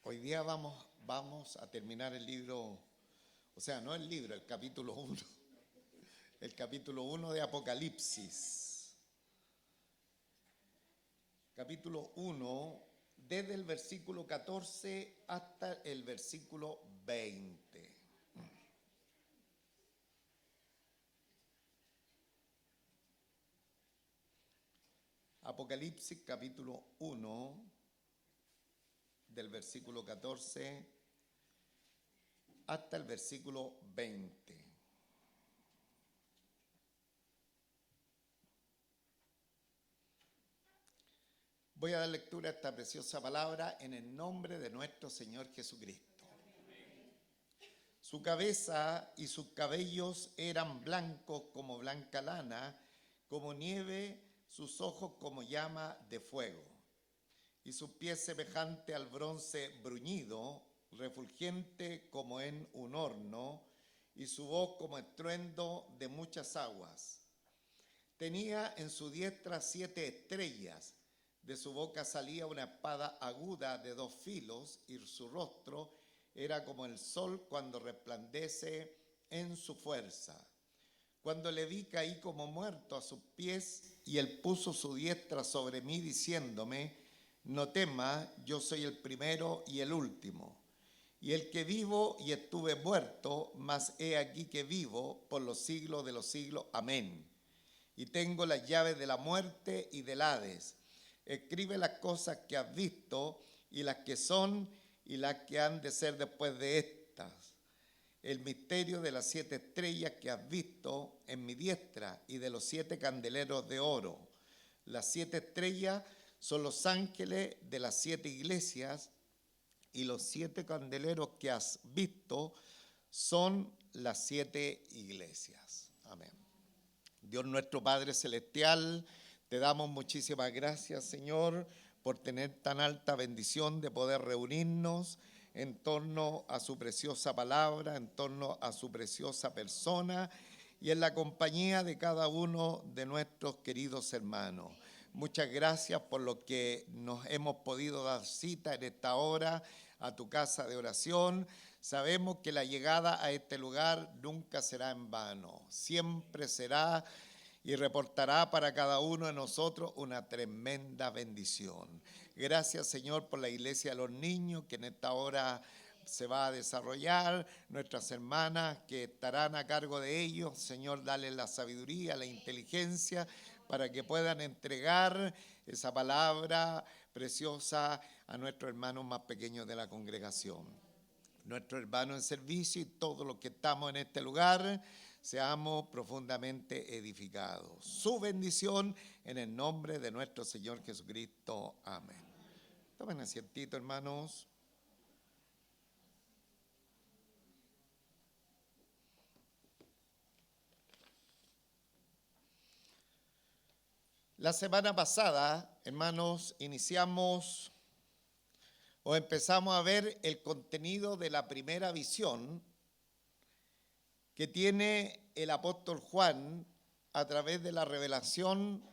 Hoy día vamos a terminar el libro, o sea, no el libro, el capítulo 1, el capítulo 1 de Apocalipsis. Capítulo 1, desde el versículo 14 hasta el versículo 20. Apocalipsis capítulo 1, del versículo 14 hasta el versículo 20. Voy a dar lectura a esta preciosa palabra en el nombre de nuestro Señor Jesucristo. Su cabeza y sus cabellos eran blancos como blanca lana, como nieve, sus ojos como llama de fuego, y sus pies semejante al bronce bruñido, refulgente como en un horno, y su voz como estruendo de muchas aguas. Tenía en su diestra 7 estrellas, de su boca salía una espada aguda de 2 filos, y su rostro era como el sol cuando resplandece en su fuerza. Cuando le vi caí como muerto a sus pies, y él puso su diestra sobre mí diciéndome: no temas, yo soy el primero y el último, y el que vivo y estuve muerto, mas he aquí que vivo por los siglos de los siglos. Amén. Y tengo las llaves de la muerte y del Hades. Escribe las cosas que has visto, y las que son, y las que han de ser después de estas. El misterio de las 7 estrellas que has visto en mi diestra, y de los 7 candeleros de oro. Las 7 estrellas son los ángeles de las 7 iglesias, y los 7 candeleros que has visto son las 7 iglesias. Amén. Dios nuestro Padre Celestial, te damos muchísimas gracias, Señor, por tener tan alta bendición de poder reunirnos en torno a su preciosa palabra, en torno a su preciosa persona y en la compañía de cada uno de nuestros queridos hermanos. Muchas gracias por lo que nos hemos podido dar cita en esta hora a tu casa de oración. Sabemos que la llegada a este lugar nunca será en vano, siempre será y reportará para cada uno de nosotros una tremenda bendición. Gracias, Señor, por la iglesia de los niños que en esta hora se va a desarrollar, nuestras hermanas que estarán a cargo de ellos. Señor, dale la sabiduría, la inteligencia para que puedan entregar esa palabra preciosa a nuestros hermanos más pequeños de la congregación. Nuestro hermano en servicio y todos los que estamos en este lugar, seamos profundamente edificados. Su bendición en el nombre de nuestro Señor Jesucristo. Amén. Tomen asientito, hermanos. La semana pasada, hermanos, iniciamos o empezamos a ver el contenido de la primera visión que tiene el apóstol Juan a través de la revelación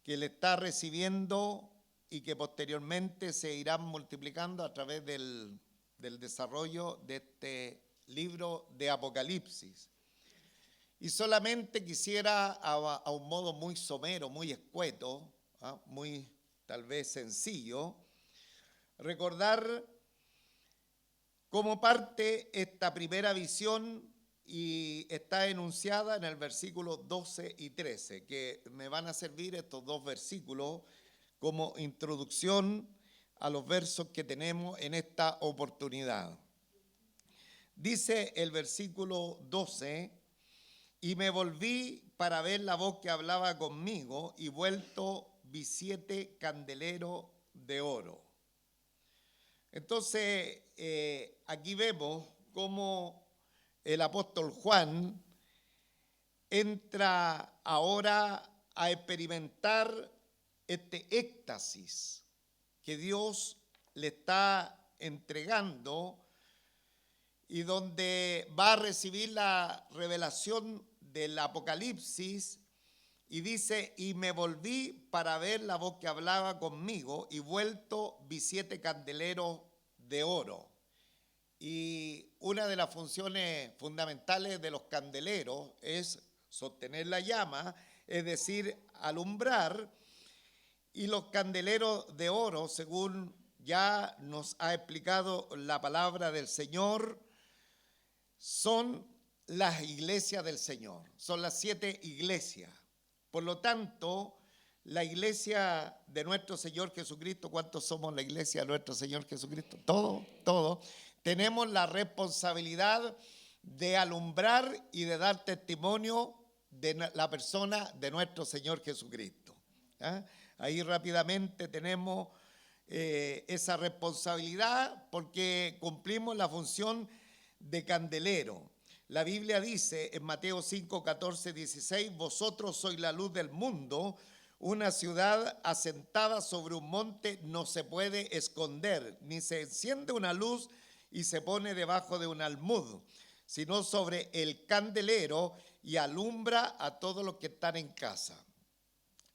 que le está recibiendo y que posteriormente se irán multiplicando a través del desarrollo de este libro de Apocalipsis. Y solamente quisiera, a un modo muy somero, muy escueto, muy tal vez sencillo, recordar cómo parte esta primera visión, y está enunciada en el versículo 12 y 13, que me van a servir estos dos versículos como introducción a los versos que tenemos en esta oportunidad. Dice el versículo 12: y me volví para ver la voz que hablaba conmigo, y vuelto vi 7 candeleros de oro. Entonces, aquí vemos cómo el apóstol Juan entra ahora a experimentar este éxtasis que Dios le está entregando, y donde va a recibir la revelación del Apocalipsis Y dice, y me volví para ver la voz que hablaba conmigo, y vuelto vi 7 candeleros de oro. Y una de las funciones fundamentales de los candeleros es sostener la llama, es decir, alumbrar. Y los candeleros de oro, según ya nos ha explicado la palabra del Señor, son las iglesias del Señor, son las 7 iglesias. Por lo tanto, la iglesia de nuestro Señor Jesucristo, ¿cuántos somos la iglesia de nuestro Señor Jesucristo? Todos. Tenemos la responsabilidad de alumbrar y de dar testimonio de la persona de nuestro Señor Jesucristo. ¿Ah? Ahí rápidamente tenemos esa responsabilidad porque cumplimos la función de candelero. La Biblia dice en Mateo 5, 14, 16, vosotros sois la luz del mundo, una ciudad asentada sobre un monte no se puede esconder, ni se enciende una luz y se pone debajo de un almud, sino sobre el candelero y alumbra a todos los que están en casa.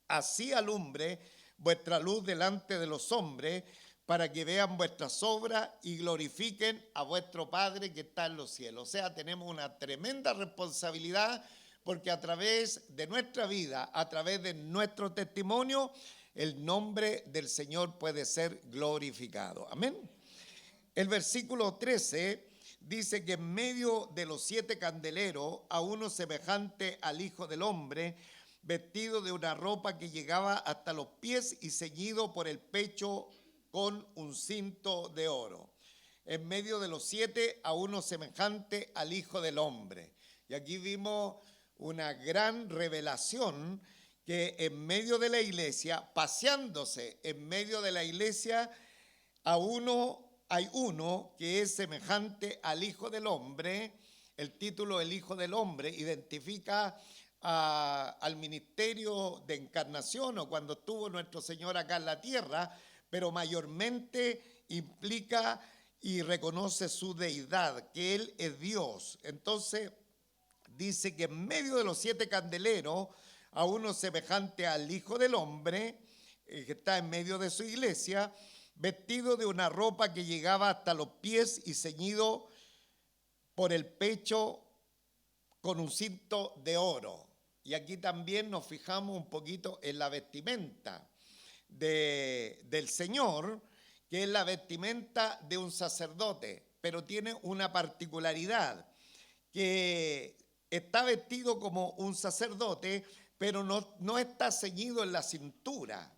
Así alumbre vuestra luz delante de los hombres, para que vean vuestras obras y glorifiquen a vuestro Padre que está en los cielos. O sea, tenemos una tremenda responsabilidad porque a través de nuestra vida, a través de nuestro testimonio, el nombre del Señor puede ser glorificado. Amén. El versículo 13 dice que en medio de los 7 candeleros, a uno semejante al Hijo del Hombre, vestido de una ropa que llegaba hasta los pies y ceñido por el pecho con un cinto de oro. En medio de los 7 a uno semejante al Hijo del Hombre. Y aquí vimos una gran revelación que en medio de la iglesia, paseándose en medio de la iglesia, hay uno que es semejante al Hijo del Hombre. El título El Hijo del Hombre identifica al ministerio de encarnación o cuando estuvo nuestro Señor acá en la tierra, pero mayormente implica y reconoce su deidad, que Él es Dios. Entonces dice que en medio de los 7 candeleros, a uno semejante al Hijo del Hombre, que está en medio de su iglesia, vestido de una ropa que llegaba hasta los pies y ceñido por el pecho con un cinto de oro. Y aquí también nos fijamos un poquito en la vestimenta del Señor, que es la vestimenta de un sacerdote, pero tiene una particularidad, que está vestido como un sacerdote, pero no está ceñido en la cintura,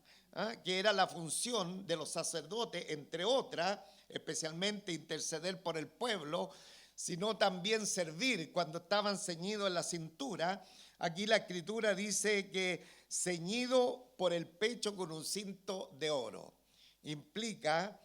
que era la función de los sacerdotes, entre otras, especialmente interceder por el pueblo, sino también servir cuando estaban ceñidos en la cintura. Aquí la escritura dice que ceñido por el pecho con un cinto de oro. Implica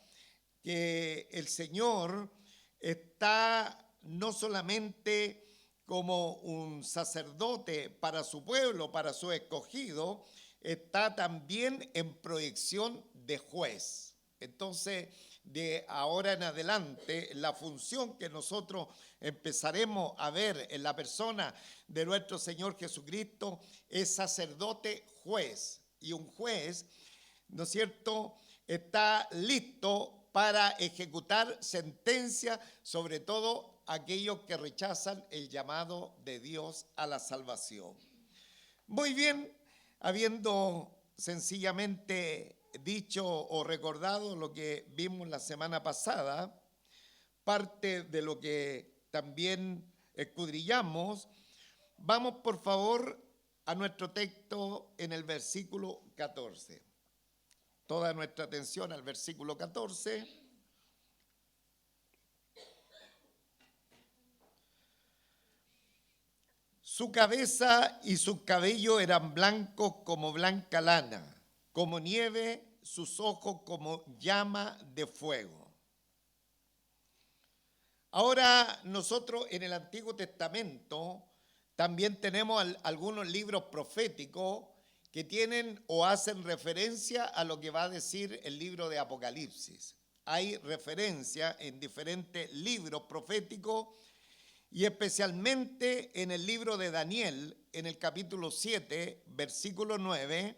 que el Señor está no solamente como un sacerdote para su pueblo, para su escogido, está también en proyección de juez. Entonces, de ahora en adelante, la función que nosotros empezaremos a ver en la persona de nuestro Señor Jesucristo es sacerdote juez. Y un juez, ¿no es cierto?, está listo para ejecutar sentencia, sobre todo aquellos que rechazan el llamado de Dios a la salvación. Muy bien, habiendo sencillamente dicho o recordado lo que vimos la semana pasada, parte de lo que también escudriñamos, vamos por favor a nuestro texto en el versículo 14. Toda nuestra atención al versículo 14. Su cabeza y sus cabellos eran blancos como blanca lana, como nieve, sus ojos como llama de fuego. Ahora nosotros en el Antiguo Testamento también tenemos algunos libros proféticos que tienen o hacen referencia a lo que va a decir el libro de Apocalipsis. Hay referencia en diferentes libros proféticos y especialmente en el libro de Daniel, en el capítulo 7, versículo 9,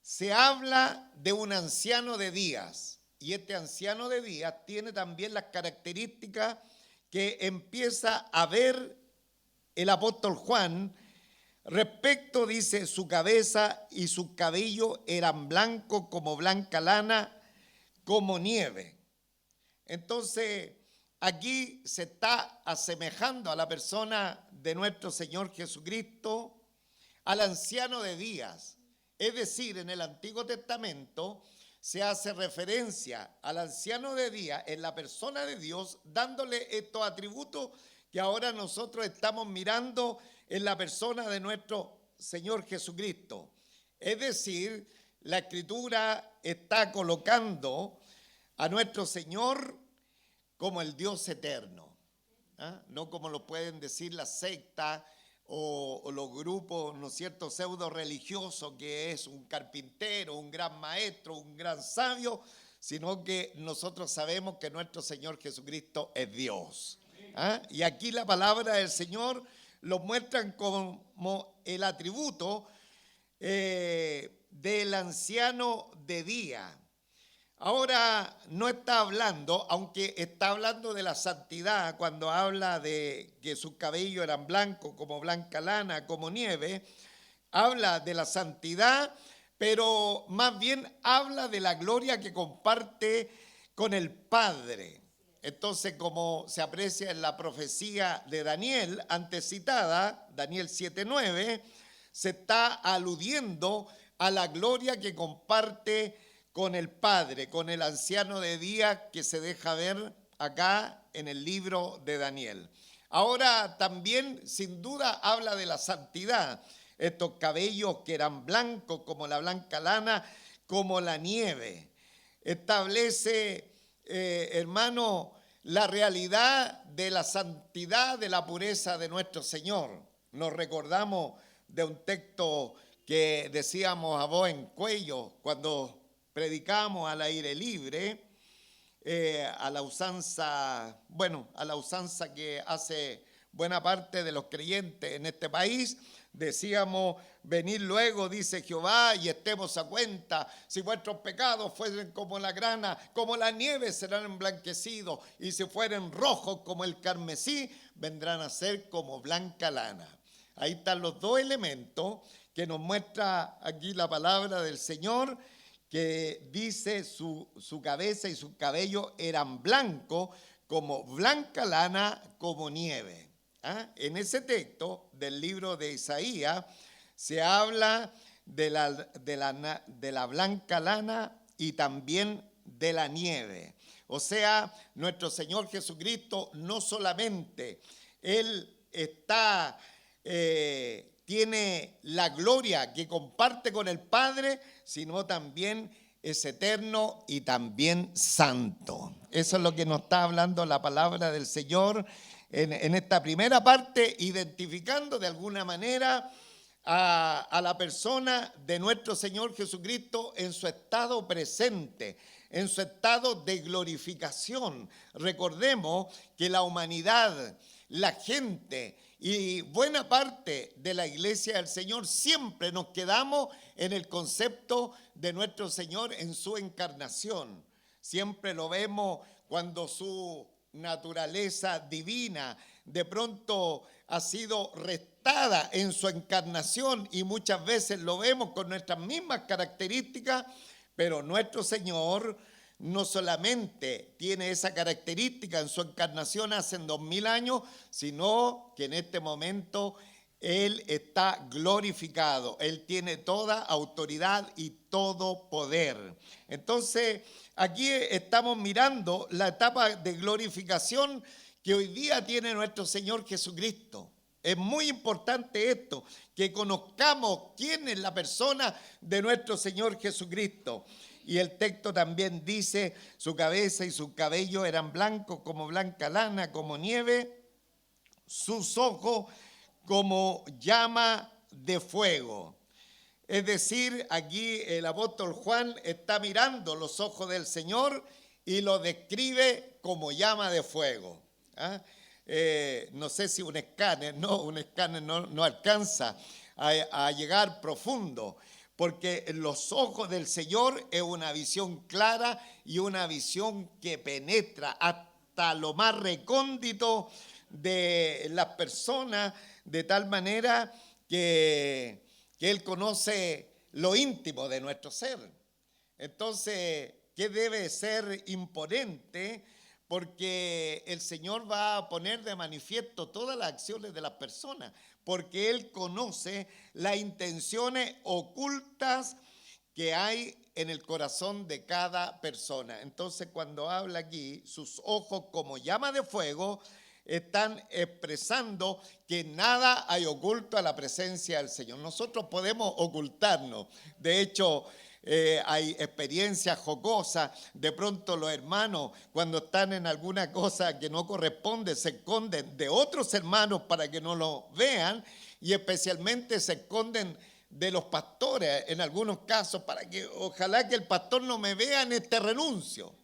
se habla de un anciano de días. Y este anciano de días tiene también las características que empieza a ver el apóstol Juan. Respecto, dice, su cabeza y su cabello eran blancos como blanca lana, como nieve. Entonces, aquí se está asemejando a la persona de nuestro Señor Jesucristo, al anciano de días. Es decir, en el Antiguo Testamento se hace referencia al anciano de días en la persona de Dios, dándole estos atributos que ahora nosotros estamos mirando en la persona de nuestro Señor Jesucristo. Es decir, la Escritura está colocando a nuestro Señor como el Dios eterno, ¿ah? No como lo pueden decir las sectas o los grupos, ¿no es cierto?, pseudo religiosos, que es un carpintero, un gran maestro, un gran sabio, sino que nosotros sabemos que nuestro Señor Jesucristo es Dios. ¿Ah? Y aquí la palabra del Señor lo muestran como el atributo del anciano de día. Ahora no está hablando, aunque está hablando de la santidad cuando habla de que sus cabellos eran blancos como blanca lana, como nieve, habla de la santidad, pero más bien habla de la gloria que comparte con el Padre. Entonces, como se aprecia en la profecía de Daniel, antes citada, Daniel 7:9, se está aludiendo a la gloria que comparte con el Padre, con el anciano de día que se deja ver acá en el libro de Daniel. Ahora también, sin duda, habla de la santidad. Estos cabellos que eran blancos como la blanca lana, como la nieve. Establece, hermano, la realidad de la santidad, de la pureza de nuestro Señor. Nos recordamos de un texto que decíamos a voz en cuello cuando predicamos al aire libre, a la usanza que hace buena parte de los creyentes en este país. Decíamos, venid luego, dice Jehová, y estemos a cuenta. Si vuestros pecados fueren como la grana, como la nieve serán emblanquecidos, y si fueren rojos como el carmesí, vendrán a ser como blanca lana. Ahí están los dos elementos que nos muestra aquí la palabra del Señor, que dice su cabeza y su cabello eran blancos como blanca lana, como nieve. ¿Ah? En ese texto del libro de Isaías se habla de la blanca lana y también de la nieve. O sea, nuestro Señor Jesucristo no solamente Él tiene la gloria que comparte con el Padre, sino también es eterno y también santo. Eso es lo que nos está hablando la palabra del Señor en esta primera parte, identificando de alguna manera a la persona de nuestro Señor Jesucristo en su estado presente, en su estado de glorificación. Recordemos que la humanidad, la gente y buena parte de la iglesia del Señor siempre nos quedamos en el concepto de nuestro Señor en su encarnación. Siempre lo vemos cuando su naturaleza divina de pronto ha sido restada en su encarnación, y muchas veces lo vemos con nuestras mismas características, pero nuestro Señor no solamente tiene esa característica en su encarnación hace 2000 años, sino que en este momento Él está glorificado. Él tiene toda autoridad y todo poder. Entonces, aquí estamos mirando la etapa de glorificación que hoy día tiene nuestro Señor Jesucristo. Es muy importante esto, que conozcamos quién es la persona de nuestro Señor Jesucristo. Y el texto también dice, su cabeza y su cabello eran blancos como blanca lana, como nieve, sus ojos como llama de fuego. Es decir, aquí el apóstol Juan está mirando los ojos del Señor y lo describe como llama de fuego. ¿Ah? no sé si un escáner no alcanza a llegar profundo, porque los ojos del Señor es una visión clara y una visión que penetra hasta lo más recóndito de las personas, de tal manera que Él conoce lo íntimo de nuestro ser. Entonces, ¿qué debe ser imponente? Porque el Señor va a poner de manifiesto todas las acciones de las personas, porque Él conoce las intenciones ocultas que hay en el corazón de cada persona. Entonces, cuando habla aquí, sus ojos como llama de fuego, están expresando que nada hay oculto a la presencia del Señor. Nosotros podemos ocultarnos. De hecho, hay experiencias jocosas. De pronto los hermanos, cuando están en alguna cosa que no corresponde, se esconden de otros hermanos para que no lo vean, y especialmente se esconden de los pastores en algunos casos, para que ojalá que el pastor no me vea en este renuncio.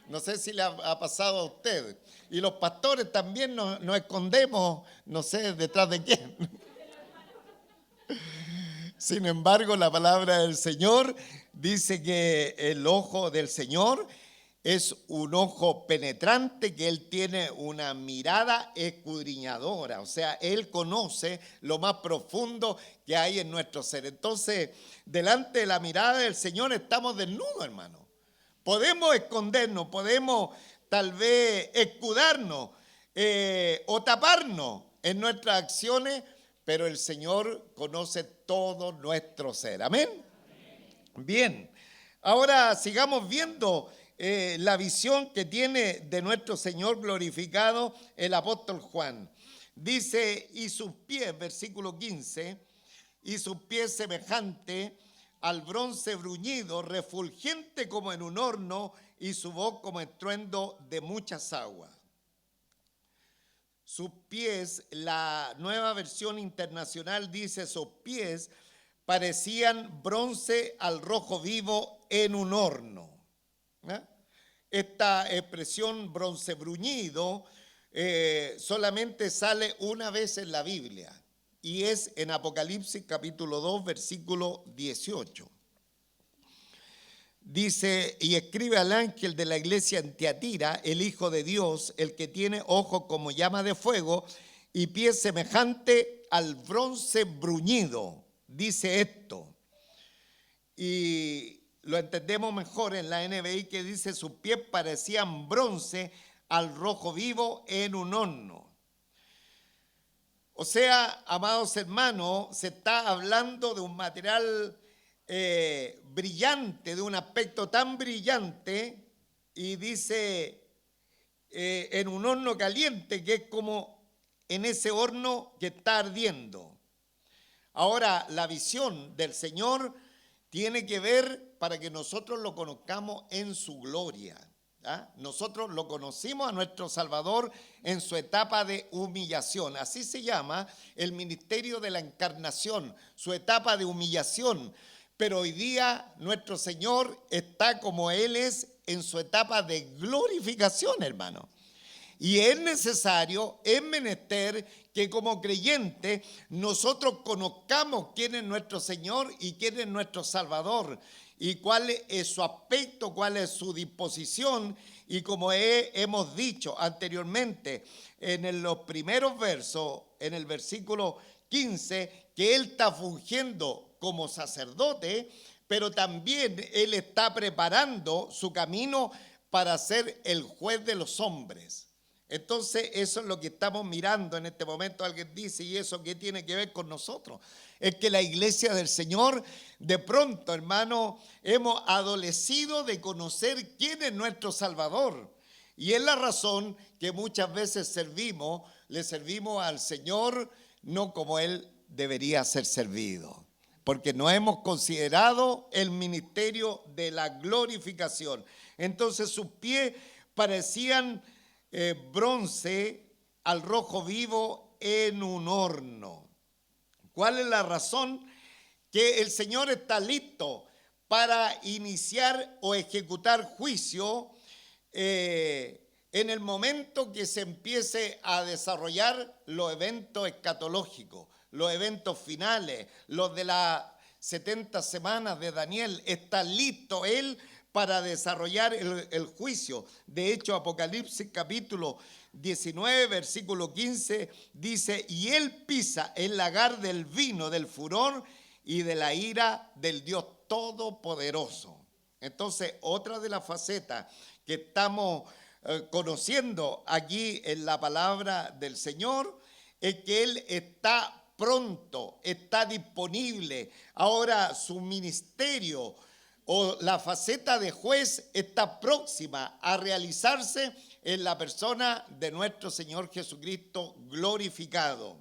No sé si le ha pasado a usted. Y los pastores también nos escondemos, no sé detrás de quién. Sin embargo, la palabra del Señor dice que el ojo del Señor es un ojo penetrante, que Él tiene una mirada escudriñadora. O sea, Él conoce lo más profundo que hay en nuestro ser. Entonces, delante de la mirada del Señor estamos desnudos, hermano. Podemos escondernos, podemos tal vez escudarnos o taparnos en nuestras acciones, pero el Señor conoce todo nuestro ser. ¿Amén? Bien, ahora sigamos viendo la visión que tiene de nuestro Señor glorificado el apóstol Juan. Dice, y sus pies, versículo 15, y sus pies semejante al bronce bruñido, refulgente como en un horno, y su voz como estruendo de muchas aguas. Sus pies, la Nueva Versión Internacional dice, sus pies parecían bronce al rojo vivo en un horno. Esta expresión bronce bruñido solamente sale una vez en la Biblia, y es en Apocalipsis capítulo 2, versículo 18. Dice, y escribe al ángel de la iglesia en Tiatira, el Hijo de Dios, el que tiene ojos como llama de fuego y pies semejante al bronce bruñido. Dice esto, y lo entendemos mejor en la NBI, que dice, sus pies parecían bronce al rojo vivo en un horno. O sea, amados hermanos, se está hablando de un material brillante, de un aspecto tan brillante, y dice en un horno caliente, que es como en ese horno que está ardiendo. Ahora, la visión del Señor tiene que ver para que nosotros lo conozcamos en su gloria. Nosotros lo conocimos a nuestro Salvador en su etapa de humillación. Así se llama el ministerio de la encarnación, su etapa de humillación. Pero hoy día nuestro Señor está como Él es en su etapa de glorificación, hermano. Y es necesario, es menester que como creyentes nosotros conozcamos quién es nuestro Señor y quién es nuestro Salvador, y cuál es su aspecto, cuál es su disposición. Y como hemos dicho anteriormente en los primeros versos, en el versículo 15, que Él está fungiendo como sacerdote, pero también Él está preparando su camino para ser el juez de los hombres. Entonces, eso es lo que estamos mirando en este momento. Alguien dice, ¿y eso qué tiene que ver con nosotros? Es que la iglesia del Señor, de pronto, hermano, hemos adolecido de conocer quién es nuestro Salvador. Y es la razón que muchas veces le servimos al Señor no como Él debería ser servido, porque no hemos considerado el ministerio de la glorificación. Entonces sus pies parecían bronce al rojo vivo en un horno. ¿Cuál es la razón? Que el Señor está listo para iniciar o ejecutar juicio en el momento que se empiece a desarrollar los eventos escatológicos, los eventos finales, los de las 70 semanas de Daniel, está listo él para desarrollar el juicio. De hecho, Apocalipsis capítulo 19, versículo 15, dice, y él pisa el lagar del vino, del furor y de la ira del Dios Todopoderoso. Entonces, otra de las facetas que estamos conociendo aquí en la palabra del Señor es que Él está pronto, está disponible. Ahora su ministerio o la faceta de juez está próxima a realizarse en la persona de nuestro Señor Jesucristo glorificado.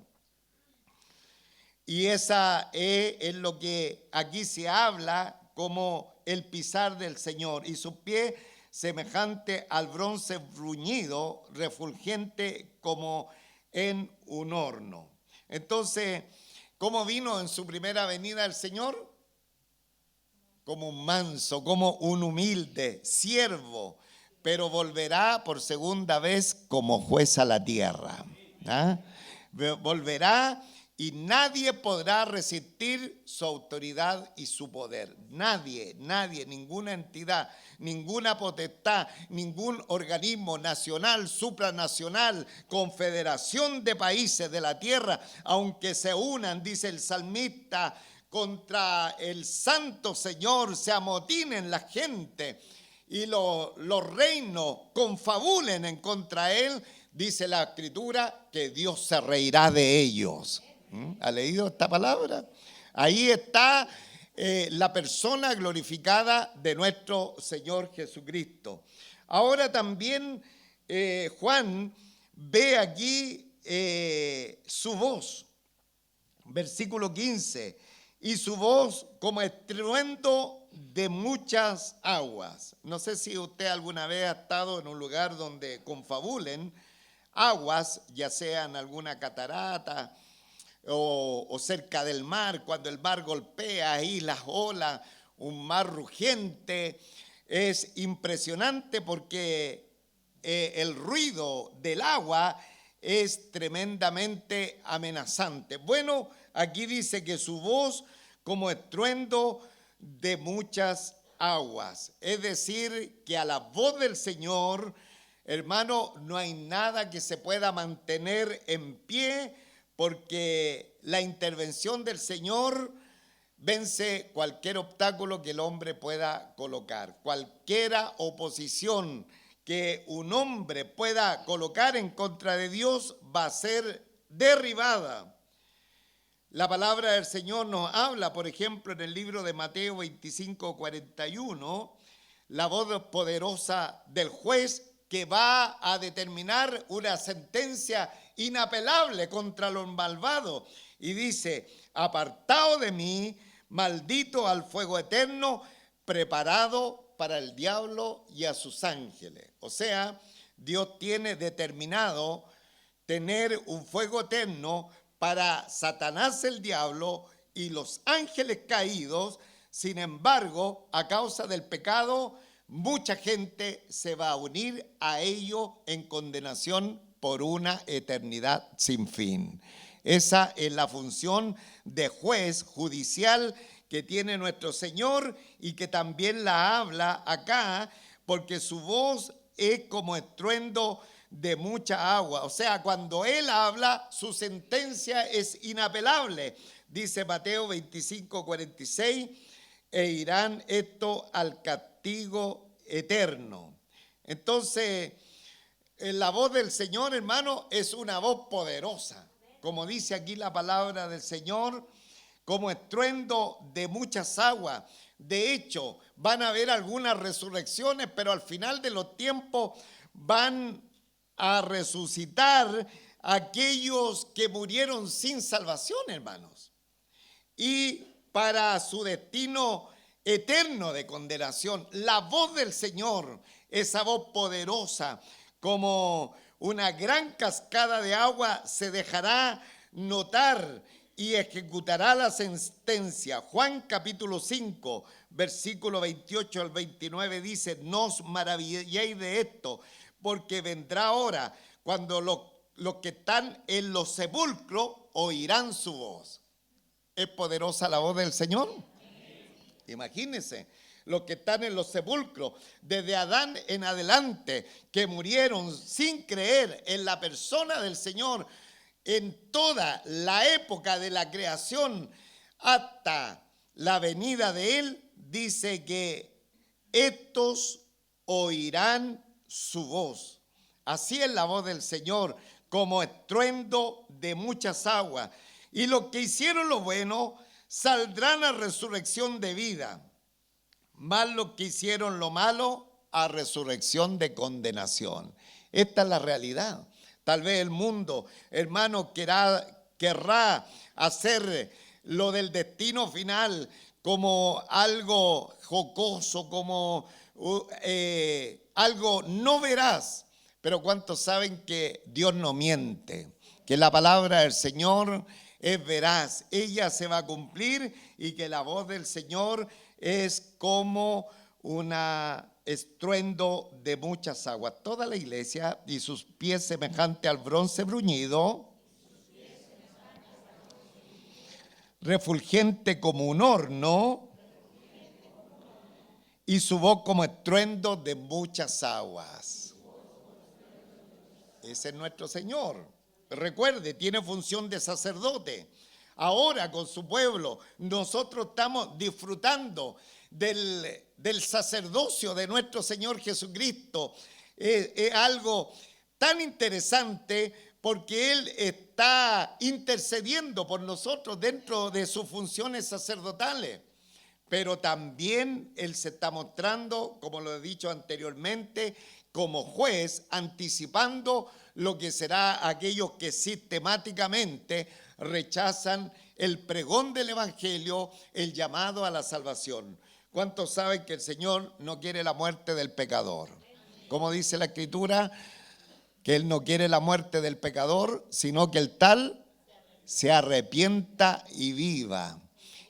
Y esa es lo que aquí se habla como el pisar del Señor, y sus pies semejante al bronce bruñido, refulgente como en un horno. Entonces, ¿cómo vino en su primera venida el Señor? Como un manso, como un humilde siervo, pero volverá por segunda vez como juez a la tierra. ¿Ah? Volverá y nadie podrá resistir su autoridad y su poder. Nadie, ninguna entidad, ninguna potestad, ningún organismo nacional, supranacional, confederación de países de la tierra, aunque se unan, dice el salmista, contra el santo Señor, se amotinen la gente y los reinos confabulen en contra él, dice la Escritura que Dios se reirá de ellos. ¿Ha leído esta palabra? Ahí está la persona glorificada de nuestro Señor Jesucristo. Ahora también Juan ve aquí su voz, versículo 15, y su voz como estruendo de muchas aguas. No sé si usted alguna vez ha estado en un lugar donde confabulen aguas, ya sea en alguna catarata o cerca del mar, cuando el mar golpea ahí las olas, un mar rugiente. Es impresionante porque el ruido del agua es tremendamente amenazante. Bueno, aquí dice que su voz como estruendo de muchas aguas. Es decir, que a la voz del Señor, hermano, no hay nada que se pueda mantener en pie, porque la intervención del Señor vence cualquier obstáculo que el hombre pueda colocar. Cualquier oposición que un hombre pueda colocar en contra de Dios va a ser derribada. La palabra del Señor nos habla, por ejemplo, en el libro de Mateo 25, 41, la voz poderosa del juez que va a determinar una sentencia inapelable contra los malvados. Y dice, apartado de mí, maldito al fuego eterno, preparado para el diablo y a sus ángeles. O sea, Dios tiene determinado tener un fuego eterno para Satanás el diablo y los ángeles caídos. Sin embargo, a causa del pecado, mucha gente se va a unir a ello en condenación por una eternidad sin fin. Esa es la función de juez judicial que tiene nuestro Señor y que también la habla acá, porque su voz es como estruendo de mucha agua. O sea, cuando Él habla, su sentencia es inapelable. Dice Mateo 25, 46, e irán esto al castigo eterno. Entonces, la voz del Señor, hermano, es una voz poderosa. Como dice aquí la palabra del Señor, como estruendo de muchas aguas. De hecho, van a haber algunas resurrecciones, pero al final de los tiempos van a resucitar aquellos que murieron sin salvación, hermanos, y para su destino eterno de condenación. La voz del Señor, esa voz poderosa, como una gran cascada de agua, se dejará notar y ejecutará la sentencia. Juan capítulo 5, versículo 28 al 29 dice, no os maravilléis de esto, porque vendrá hora cuando los que están en los sepulcros oirán su voz. ¿Es poderosa la voz del Señor? Imagínense, los que están en los sepulcros, desde Adán en adelante, que murieron sin creer en la persona del Señor, en toda la época de la creación hasta la venida de Él, dice que estos oirán su voz. Así es la voz del Señor, como estruendo de muchas aguas. Y los que hicieron lo bueno saldrán a resurrección de vida, mas los que hicieron lo malo a resurrección de condenación. Esta es la realidad. Tal vez el mundo, hermano, querrá hacer lo del destino final como algo jocoso, como algo no veraz. Pero ¿cuántos saben que Dios no miente? Que la palabra del Señor es veraz, ella se va a cumplir, y que la voz del Señor es como un estruendo de muchas aguas. Toda la iglesia, y sus pies semejante al bronce bruñido, refulgente como un horno, y su voz como estruendo de muchas aguas. Ese es nuestro Señor. Recuerde, tiene función de sacerdote. Ahora con su pueblo nosotros estamos disfrutando del sacerdocio de nuestro Señor Jesucristo. Es algo tan interesante porque Él está intercediendo por nosotros dentro de sus funciones sacerdotales. Pero también Él se está mostrando, como lo he dicho anteriormente, como juez, anticipando lo que será aquellos que sistemáticamente rechazan el pregón del Evangelio, el llamado a la salvación. ¿Cuántos saben que el Señor no quiere la muerte del pecador? Como dice la Escritura, que Él no quiere la muerte del pecador, sino que el tal se arrepienta y viva.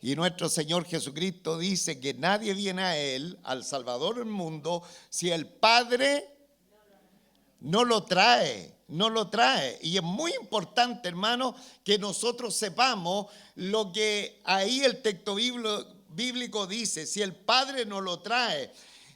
Y nuestro Señor Jesucristo dice que nadie viene a Él, al Salvador del mundo, si el Padre no lo trae, no lo trae. Y es muy importante, hermano, que nosotros sepamos lo que ahí el texto bíblico dice. Si el Padre no lo trae,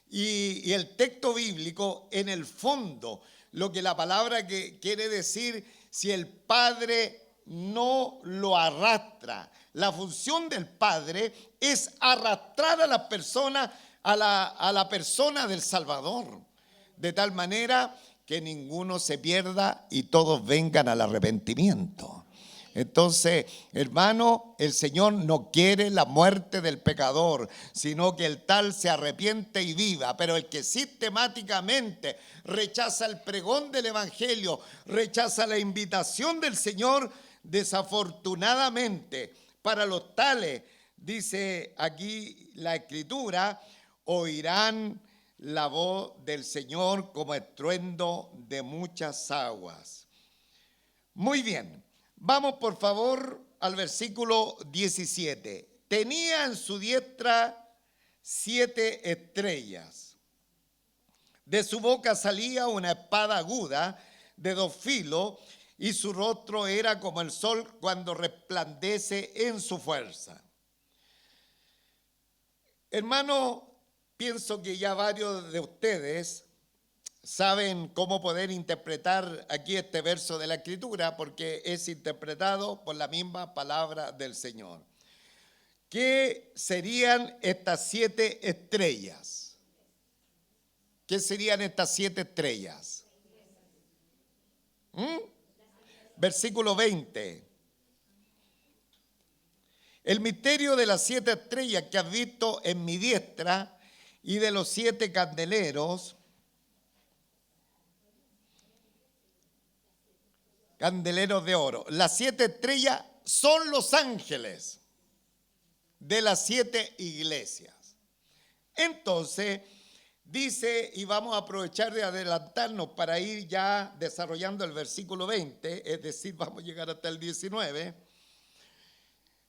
y el texto bíblico, en el fondo, lo que la palabra que quiere decir, si el Padre no lo arrastra. La función del Padre es arrastrar a la persona, a la persona del Salvador, de tal manera que ninguno se pierda y todos vengan al arrepentimiento. Entonces, hermano, el Señor no quiere la muerte del pecador, sino que el tal se arrepiente y viva. Pero el que sistemáticamente rechaza el pregón del Evangelio, rechaza la invitación del Señor, desafortunadamente, para los tales, dice aquí la Escritura, oirán la voz del Señor como estruendo de muchas aguas. Muy bien, vamos por favor al versículo 17. Tenía en su diestra 7 estrellas. De su boca salía una espada aguda de 2 filos, y su rostro era como el sol cuando resplandece en su fuerza. Hermano, pienso que ya varios de ustedes saben cómo poder interpretar aquí este verso de la Escritura, porque es interpretado por la misma palabra del Señor. ¿Qué serían estas 7 estrellas? ¿Qué serían estas 7 estrellas? Versículo 20. El misterio de las 7 estrellas que has visto en mi diestra y de los 7 candeleros de oro. Las 7 estrellas son los ángeles de las 7 iglesias. Entonces, dice, y vamos a aprovechar de adelantarnos para ir ya desarrollando el versículo 20, es decir, vamos a llegar hasta el 19,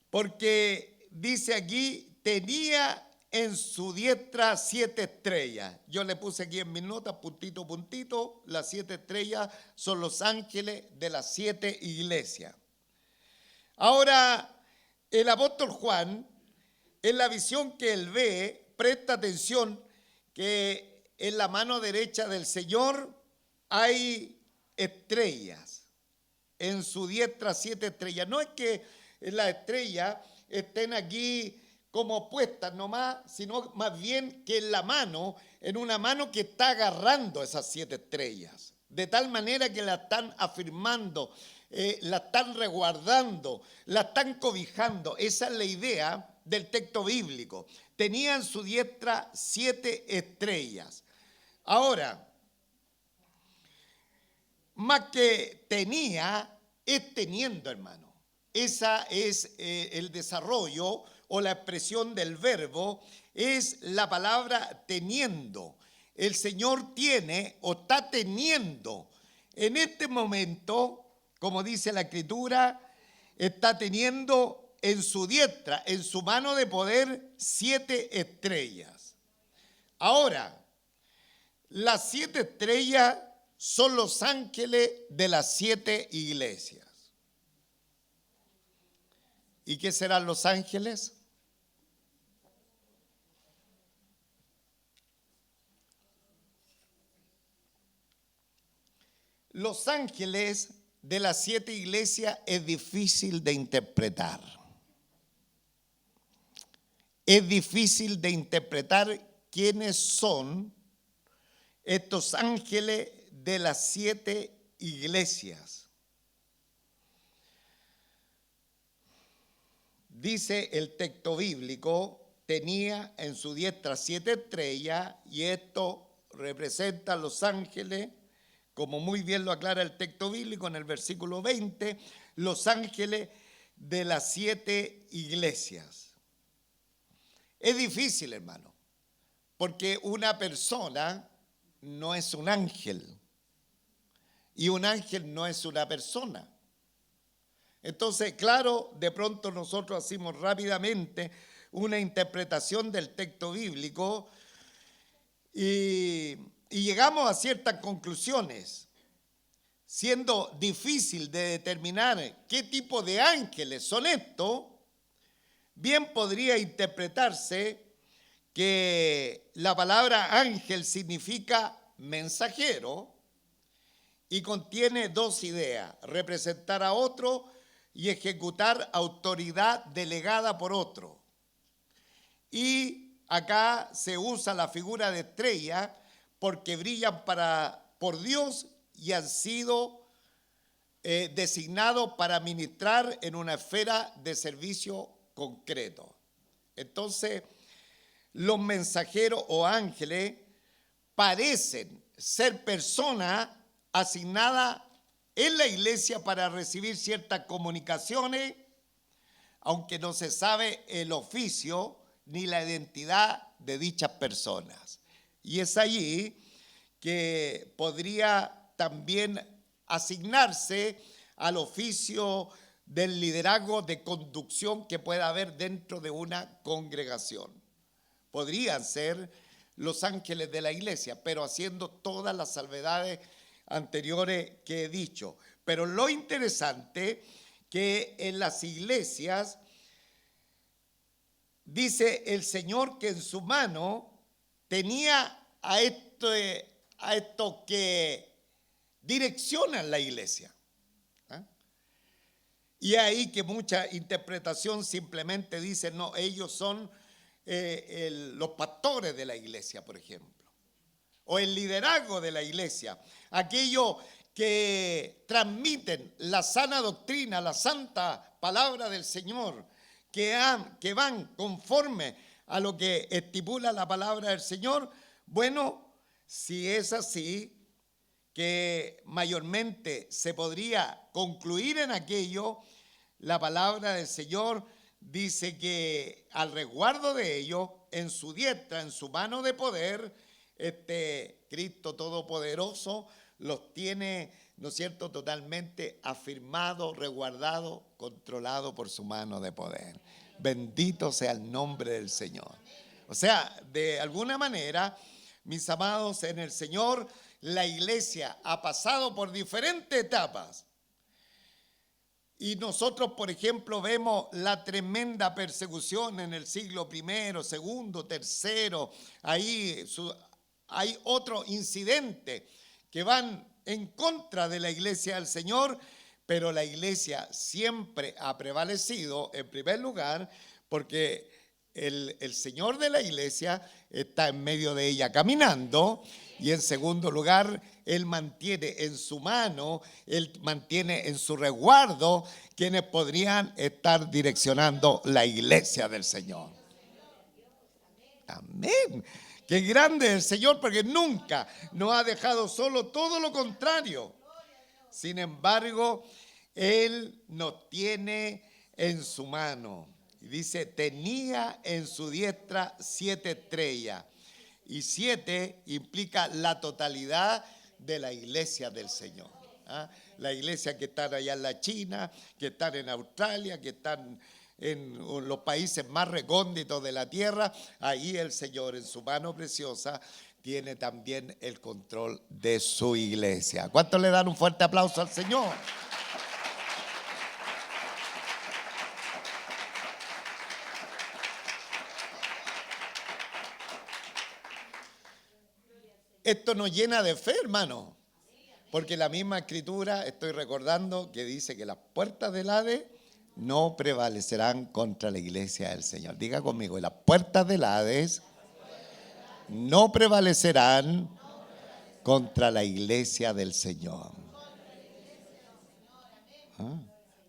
porque dice aquí, tenía en su diestra 7 estrellas. Yo le puse aquí en mis notas, puntito, puntito, las 7 estrellas son los ángeles de las 7 iglesias. Ahora, el apóstol Juan, en la visión que él ve, presta atención que en la mano derecha del Señor hay estrellas, en su diestra 7 estrellas. No es que las estrellas estén aquí como puestas nomás, sino más bien que en la mano, en una mano que está agarrando esas 7 estrellas, de tal manera que la están afirmando, la están resguardando, la están cobijando. Esa es la idea del texto bíblico. Tenía en su diestra 7 estrellas. Ahora, más que tenía, es teniendo, hermano. Esa es el desarrollo o la expresión del verbo, es la palabra teniendo. El Señor tiene o está teniendo. En este momento, como dice la Escritura, está teniendo en su diestra, en su mano de poder, 7 estrellas. Ahora, las 7 estrellas son los ángeles de las 7 iglesias. ¿Y qué serán los ángeles? Los ángeles de las 7 iglesias es difícil de interpretar. Es difícil de interpretar quiénes son estos ángeles de las 7 iglesias. Dice el texto bíblico, tenía en su diestra 7 estrellas, y esto representa a los ángeles, como muy bien lo aclara el texto bíblico en el versículo 20, los ángeles de las 7 iglesias. Es difícil, hermano, porque una persona no es un ángel y un ángel no es una persona. Entonces, claro, de pronto nosotros hacemos rápidamente una interpretación del texto bíblico y llegamos a ciertas conclusiones, siendo difícil de determinar qué tipo de ángeles son estos. Bien podría interpretarse que la palabra ángel significa mensajero y contiene 2 ideas: representar a otro y ejecutar autoridad delegada por otro. Y acá se usa la figura de estrella porque brillan por Dios y han sido designados para ministrar en una esfera de servicio concreto. Entonces, los mensajeros o ángeles parecen ser personas asignadas en la iglesia para recibir ciertas comunicaciones, aunque no se sabe el oficio ni la identidad de dichas personas. Y es allí que podría también asignarse al oficio del liderazgo de conducción que pueda haber dentro de una congregación. Podrían ser los ángeles de la iglesia, pero haciendo todas las salvedades anteriores que he dicho. Pero lo interesante que en las iglesias dice el Señor que en su mano tenía a estos que direccionan la iglesia. Y ahí que mucha interpretación simplemente dice, no, ellos son los pastores de la iglesia, por ejemplo, o el liderazgo de la iglesia, aquellos que transmiten la sana doctrina, la santa palabra del Señor, que van conforme a lo que estipula la palabra del Señor. Bueno, si es así, que mayormente se podría concluir en aquello, la palabra del Señor dice que al resguardo de ellos, en su diestra, en su mano de poder, Cristo Todopoderoso los tiene, ¿no es cierto?, totalmente afirmados, resguardados, controlados por su mano de poder. Bendito sea el nombre del Señor. O sea, de alguna manera, mis amados en el Señor, la iglesia ha pasado por diferentes etapas. Y nosotros, por ejemplo, vemos la tremenda persecución en el siglo I, segundo, tercero. Ahí hay otros incidentes que van en contra de la iglesia del Señor, pero la iglesia siempre ha prevalecido, en primer lugar, porque el Señor de la iglesia está en medio de ella caminando, y en segundo lugar, Él mantiene en su mano, Él mantiene en su resguardo quienes podrían estar direccionando la iglesia del Señor. Amén. Qué grande es el Señor, porque nunca nos ha dejado solo, todo lo contrario. Sin embargo, Él nos tiene en su mano. Y dice, tenía en su diestra 7 estrellas. Y 7 implica la totalidad de la iglesia del Señor. ¿Ah? La iglesia que están allá en la China, que están en Australia, que están en los países más recónditos de la tierra. Ahí el Señor en su mano preciosa tiene también el control de su iglesia. ¿Cuántos le dan un fuerte aplauso al Señor? Esto nos llena de fe, hermano, porque la misma escritura, estoy recordando, que dice que las puertas del Hades no prevalecerán contra la iglesia del Señor. Diga conmigo, las puertas del Hades no prevalecerán contra la iglesia del Señor. ¿Ah?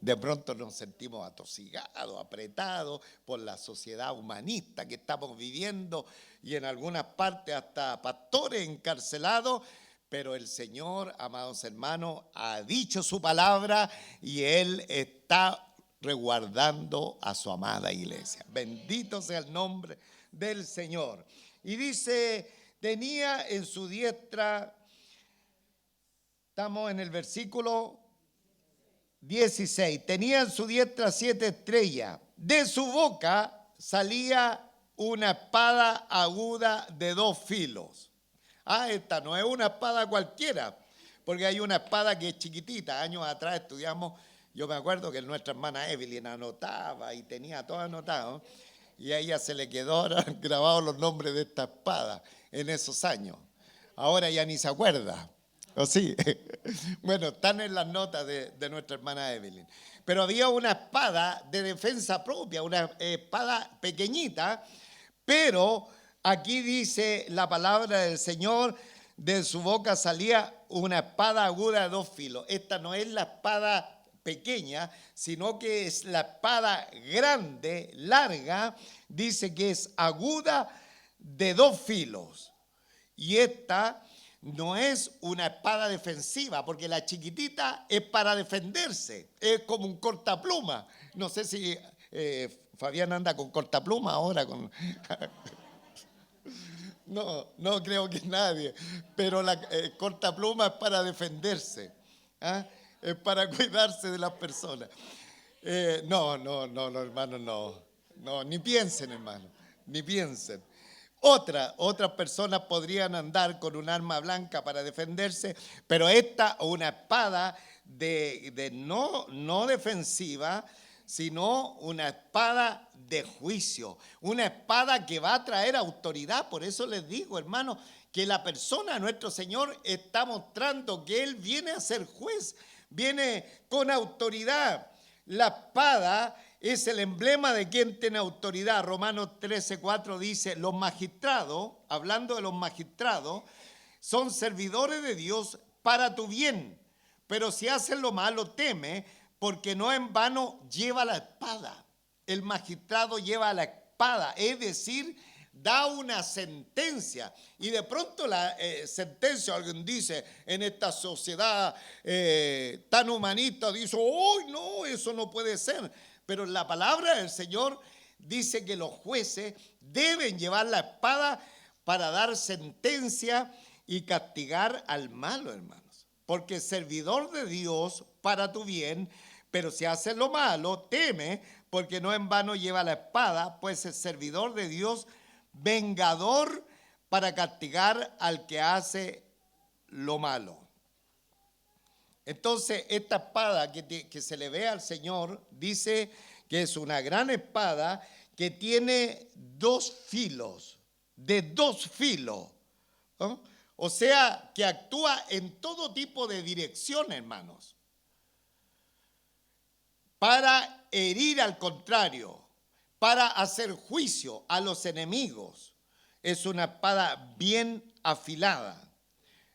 De pronto nos sentimos atosigados, apretados por la sociedad humanista que estamos viviendo, y en algunas partes hasta pastores encarcelados, pero el Señor, amados hermanos, ha dicho su palabra y Él está resguardando a su amada iglesia. Bendito sea el nombre del Señor. Y dice, tenía en su diestra, estamos en el versículo 16, tenía en su diestra 7 estrellas, de su boca salía una espada aguda de 2 filos. Esta no es una espada cualquiera, porque hay una espada que es chiquitita. Años atrás estudiamos, yo me acuerdo que nuestra hermana Evelyn anotaba y tenía todo anotado, y a ella se le quedó grabados los nombres de esta espada en esos años. Ahora ya ni se acuerda. ¿O sí? Bueno, están en las notas de nuestra hermana Evelyn. Pero había una espada de defensa propia, una espada pequeñita, pero aquí dice la palabra del Señor, de su boca salía una espada aguda de 2 filos. Esta no es la espada pequeña, sino que es la espada grande, larga, dice que es aguda de 2 filos. Y esta no es una espada defensiva, porque la chiquitita es para defenderse, es como un cortapluma. No sé si Fabián anda con cortapluma ahora. No creo que nadie, pero la cortapluma es para defenderse, ¿ah? Es para cuidarse de las personas. No, hermanos, no, ni piensen, hermano, ni piensen. Otras personas podrían andar con un arma blanca para defenderse, pero esta, una espada de no defensiva, sino una espada de juicio, una espada que va a traer autoridad. Por eso les digo, hermano, que la persona, nuestro Señor, está mostrando que Él viene a ser juez, viene con autoridad. La espada es el emblema de quien tiene autoridad. Romanos 13:4 dice, los magistrados, hablando de los magistrados, son servidores de Dios para tu bien, pero si hacen lo malo, teme, porque no en vano lleva la espada. El magistrado lleva la espada, es decir, da una sentencia. Y de pronto la sentencia, alguien dice, en esta sociedad tan humanista, dice, ¡oh, no, eso no puede ser! Pero la palabra del Señor dice que los jueces deben llevar la espada para dar sentencia y castigar al malo, hermanos. Porque servidor de Dios para tu bien, pero si haces lo malo, teme, porque no en vano lleva la espada, pues el servidor de Dios vengador para castigar al que hace lo malo. Entonces, esta espada que se le ve al Señor, dice que es una gran espada que tiene dos filos, de dos filos, ¿no? O sea, que actúa en todo tipo de dirección, hermanos, para herir al contrario, para hacer juicio a los enemigos. Es una espada bien afilada.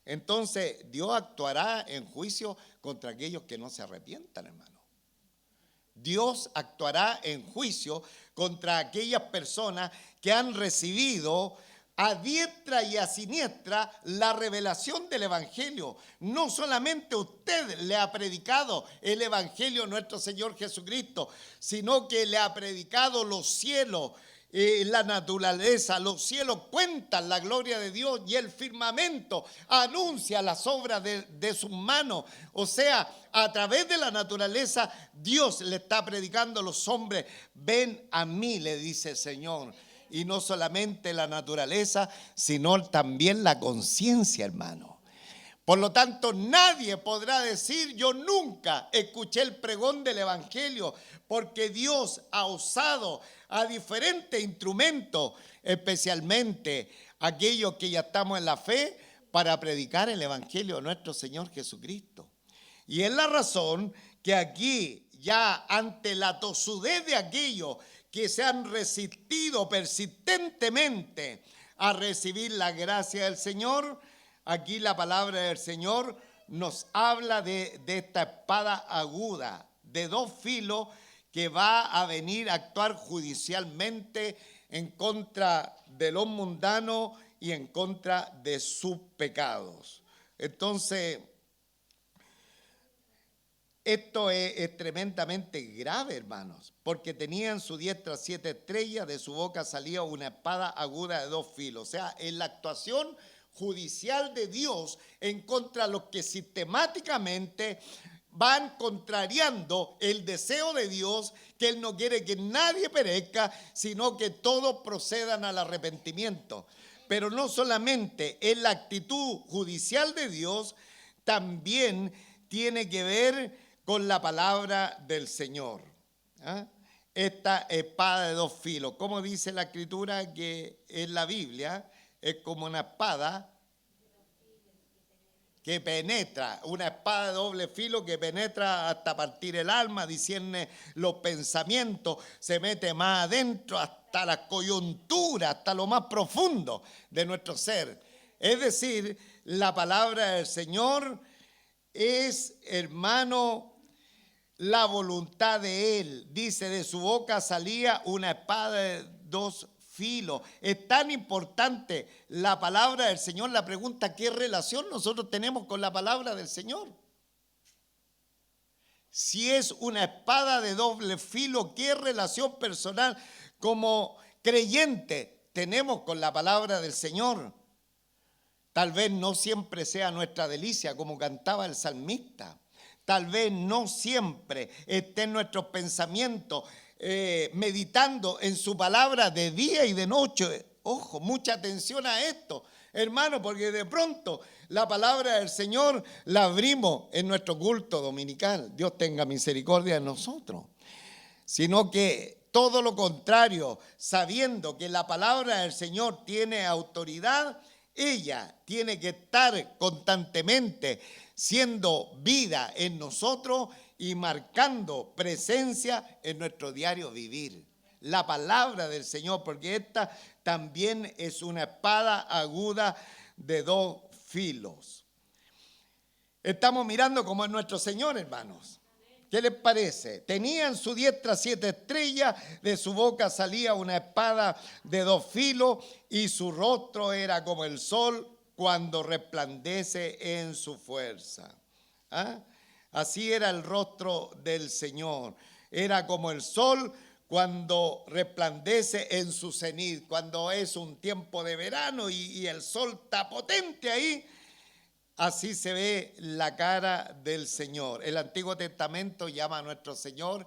Entonces, Dios actuará en juicio contra aquellos que no se arrepientan, hermano. Dios actuará en juicio contra aquellas personas que han recibido a diestra y a siniestra la revelación del Evangelio. No solamente usted le ha predicado el Evangelio a nuestro Señor Jesucristo, sino que le ha predicado los cielos, la naturaleza. Los cielos cuentan la gloria de Dios y el firmamento anuncia las obras de sus manos. O sea, a través de la naturaleza, Dios le está predicando a los hombres: ven a mí, le dice el Señor. Y no solamente la naturaleza, sino también la conciencia, hermano. Por lo tanto, nadie podrá decir: yo nunca escuché el pregón del Evangelio, porque Dios ha usado a diferentes instrumentos, especialmente aquellos que ya estamos en la fe, para predicar el Evangelio de nuestro Señor Jesucristo. Y es la razón que aquí, ya ante la tosudez de aquellos que se han resistido persistentemente a recibir la gracia del Señor, aquí la palabra del Señor nos habla de esta espada aguda, de dos filos, que va a venir a actuar judicialmente en contra de los mundanos y en contra de sus pecados. Entonces, esto es tremendamente grave, hermanos, porque tenía en su diestra 7 estrellas, de su boca salía una espada aguda de dos filos. O sea, en la actuación judicial de Dios en contra de los que sistemáticamente van contrariando el deseo de Dios, que Él no quiere que nadie perezca, sino que todos procedan al arrepentimiento. Pero no solamente en la actitud judicial de Dios, también tiene que ver con la palabra del Señor. ¿Ah? Esta espada de dos filos, como dice la Escritura, que en la Biblia es como una espada que penetra, una espada de doble filo que penetra hasta partir el alma, discierne los pensamientos, se mete más adentro hasta la coyuntura, hasta lo más profundo de nuestro ser. Es decir, la palabra del Señor es, hermano, la voluntad de Él. Dice, de su boca salía una espada de dos filos. Es tan importante la palabra del Señor. La pregunta: ¿qué relación nosotros tenemos con la palabra del Señor? Si es una espada de doble filo, ¿qué relación personal como creyente tenemos con la palabra del Señor? Tal vez no siempre sea nuestra delicia, como cantaba el salmista. Tal vez no siempre esté en nuestros pensamientos meditando en su palabra de día y de noche. Ojo, mucha atención a esto, hermano, porque de pronto la palabra del Señor la abrimos en nuestro culto dominical. Dios tenga misericordia de nosotros. Sino que todo lo contrario, sabiendo que la palabra del Señor tiene autoridad, ella tiene que estar constantemente siendo vida en nosotros y marcando presencia en nuestro diario vivir. La palabra del Señor, porque esta también es una espada aguda de dos filos. Estamos mirando cómo es nuestro Señor, hermanos. ¿Qué les parece? Tenía en su diestra 7 estrellas, de su boca salía una espada de dos filos y su rostro era como el sol cuando resplandece en su fuerza. ¿Ah? Así era el rostro del Señor. Era como el sol cuando resplandece en su cenit, cuando es un tiempo de verano y el sol está potente ahí. Así se ve la cara del Señor. El Antiguo Testamento llama a nuestro Señor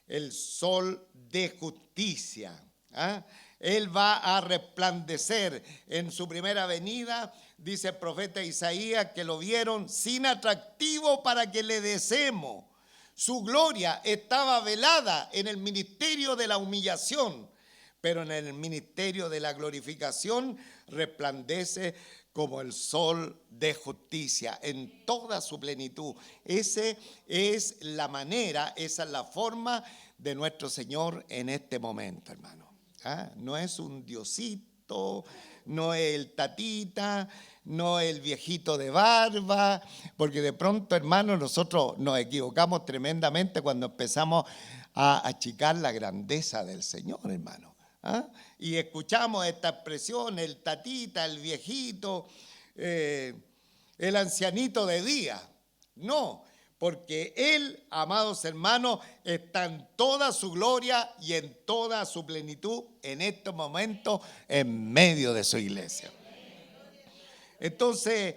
el sol de justicia. ¿Ah? Él va a resplandecer en su primera venida. Dice el profeta Isaías que lo vieron sin atractivo para que le deseemos. Su gloria estaba velada en el ministerio de la humillación, pero en el ministerio de la glorificación resplandece como el sol de justicia en toda su plenitud. Esa es la manera, esa es la forma de nuestro Señor en este momento, hermano. No es un diosito, no es el tatita, no es el viejito de barba, porque de pronto, hermano, nosotros nos equivocamos tremendamente cuando empezamos a achicar la grandeza del Señor, hermano. Y escuchamos esta expresión, el tatita, el viejito, el ancianito de día. No, porque Él, amados hermanos, está en toda su gloria y en toda su plenitud en estos momentos en medio de su iglesia. Entonces,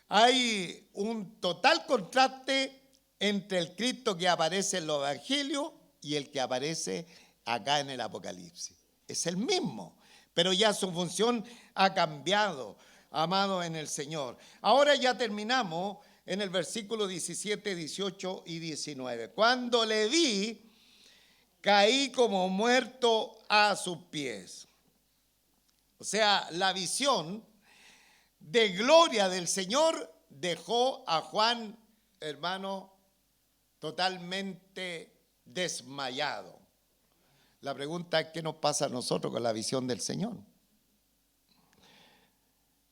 hay un total contraste entre el Cristo que aparece en los evangelios y el que aparece acá en el Apocalipsis. Es el mismo, pero ya su función ha cambiado, amado en el Señor. Ahora ya terminamos en el versículo 17, 18 y 19. Cuando le vi, caí como muerto a sus pies. O sea, la visión de gloria del Señor dejó a Juan, hermano, totalmente desmayado. La pregunta es, ¿qué nos pasa a nosotros con la visión del Señor?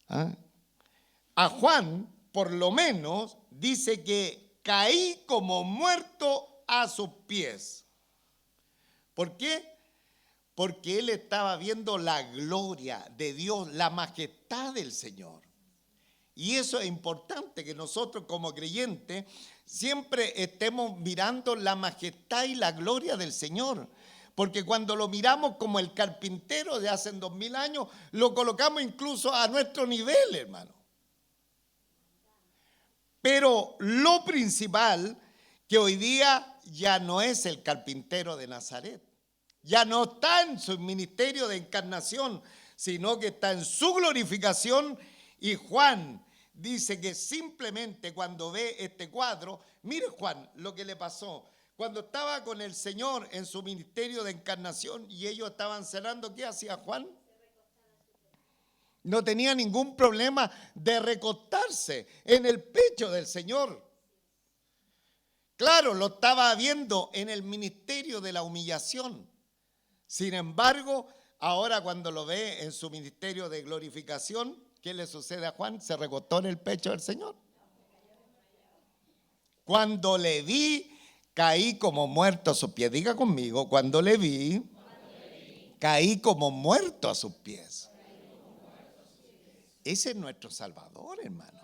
A Juan, por lo menos, dice que caí como muerto a sus pies. ¿Por qué? Porque él estaba viendo la gloria de Dios, la majestad del Señor. Y eso es importante, que nosotros como creyentes siempre estemos mirando la majestad y la gloria del Señor. Porque cuando lo miramos como el carpintero de hace 2000 años, lo colocamos incluso a nuestro nivel, hermano. Pero lo principal, que hoy día ya no es el carpintero de Nazaret. Ya no está en su ministerio de encarnación, sino que está en su glorificación. Y Juan dice que simplemente cuando ve este cuadro, mire Juan lo que le pasó. Cuando estaba con el Señor en su ministerio de encarnación y ellos estaban cenando, ¿qué hacía Juan? No tenía ningún problema de recostarse en el pecho del Señor. Claro, lo estaba viendo en el ministerio de la humillación. Sin embargo, ahora cuando lo ve en su ministerio de glorificación, ¿qué le sucede a Juan? Se recostó en el pecho del Señor. Cuando le vi, caí como muerto a sus pies. Diga conmigo, cuando le vi, caí como muerto a sus pies. Ese es nuestro Salvador, hermano.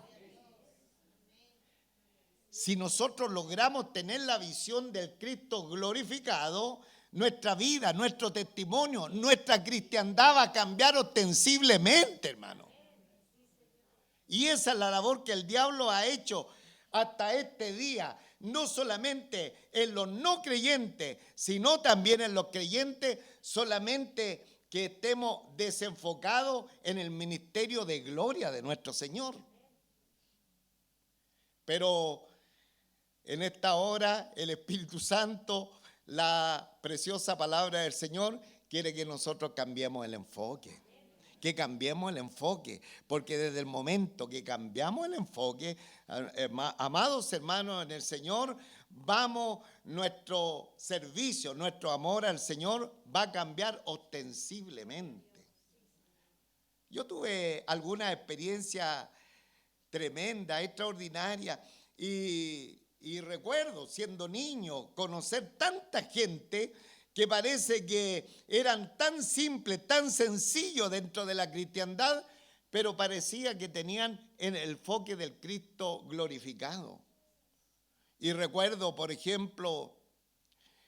Si nosotros logramos tener la visión del Cristo glorificado, nuestra vida, nuestro testimonio, nuestra cristiandad va a cambiar ostensiblemente, hermano. Y esa es la labor que el diablo ha hecho hasta este día, no solamente en los no creyentes, sino también en los creyentes, solamente que estemos desenfocados en el ministerio de gloria de nuestro Señor. Pero en esta hora el Espíritu Santo, la preciosa palabra del Señor, quiere que nosotros cambiemos el enfoque. Que cambiemos el enfoque, porque desde el momento que cambiamos el enfoque, amados hermanos en el Señor, nuestro servicio, nuestro amor al Señor va a cambiar ostensiblemente. Yo tuve alguna experiencia tremenda, extraordinaria, y recuerdo, siendo niño, conocer tanta gente que parece que eran tan simples, tan sencillos dentro de la cristiandad, pero parecía que tenían el enfoque del Cristo glorificado. Y recuerdo, por ejemplo,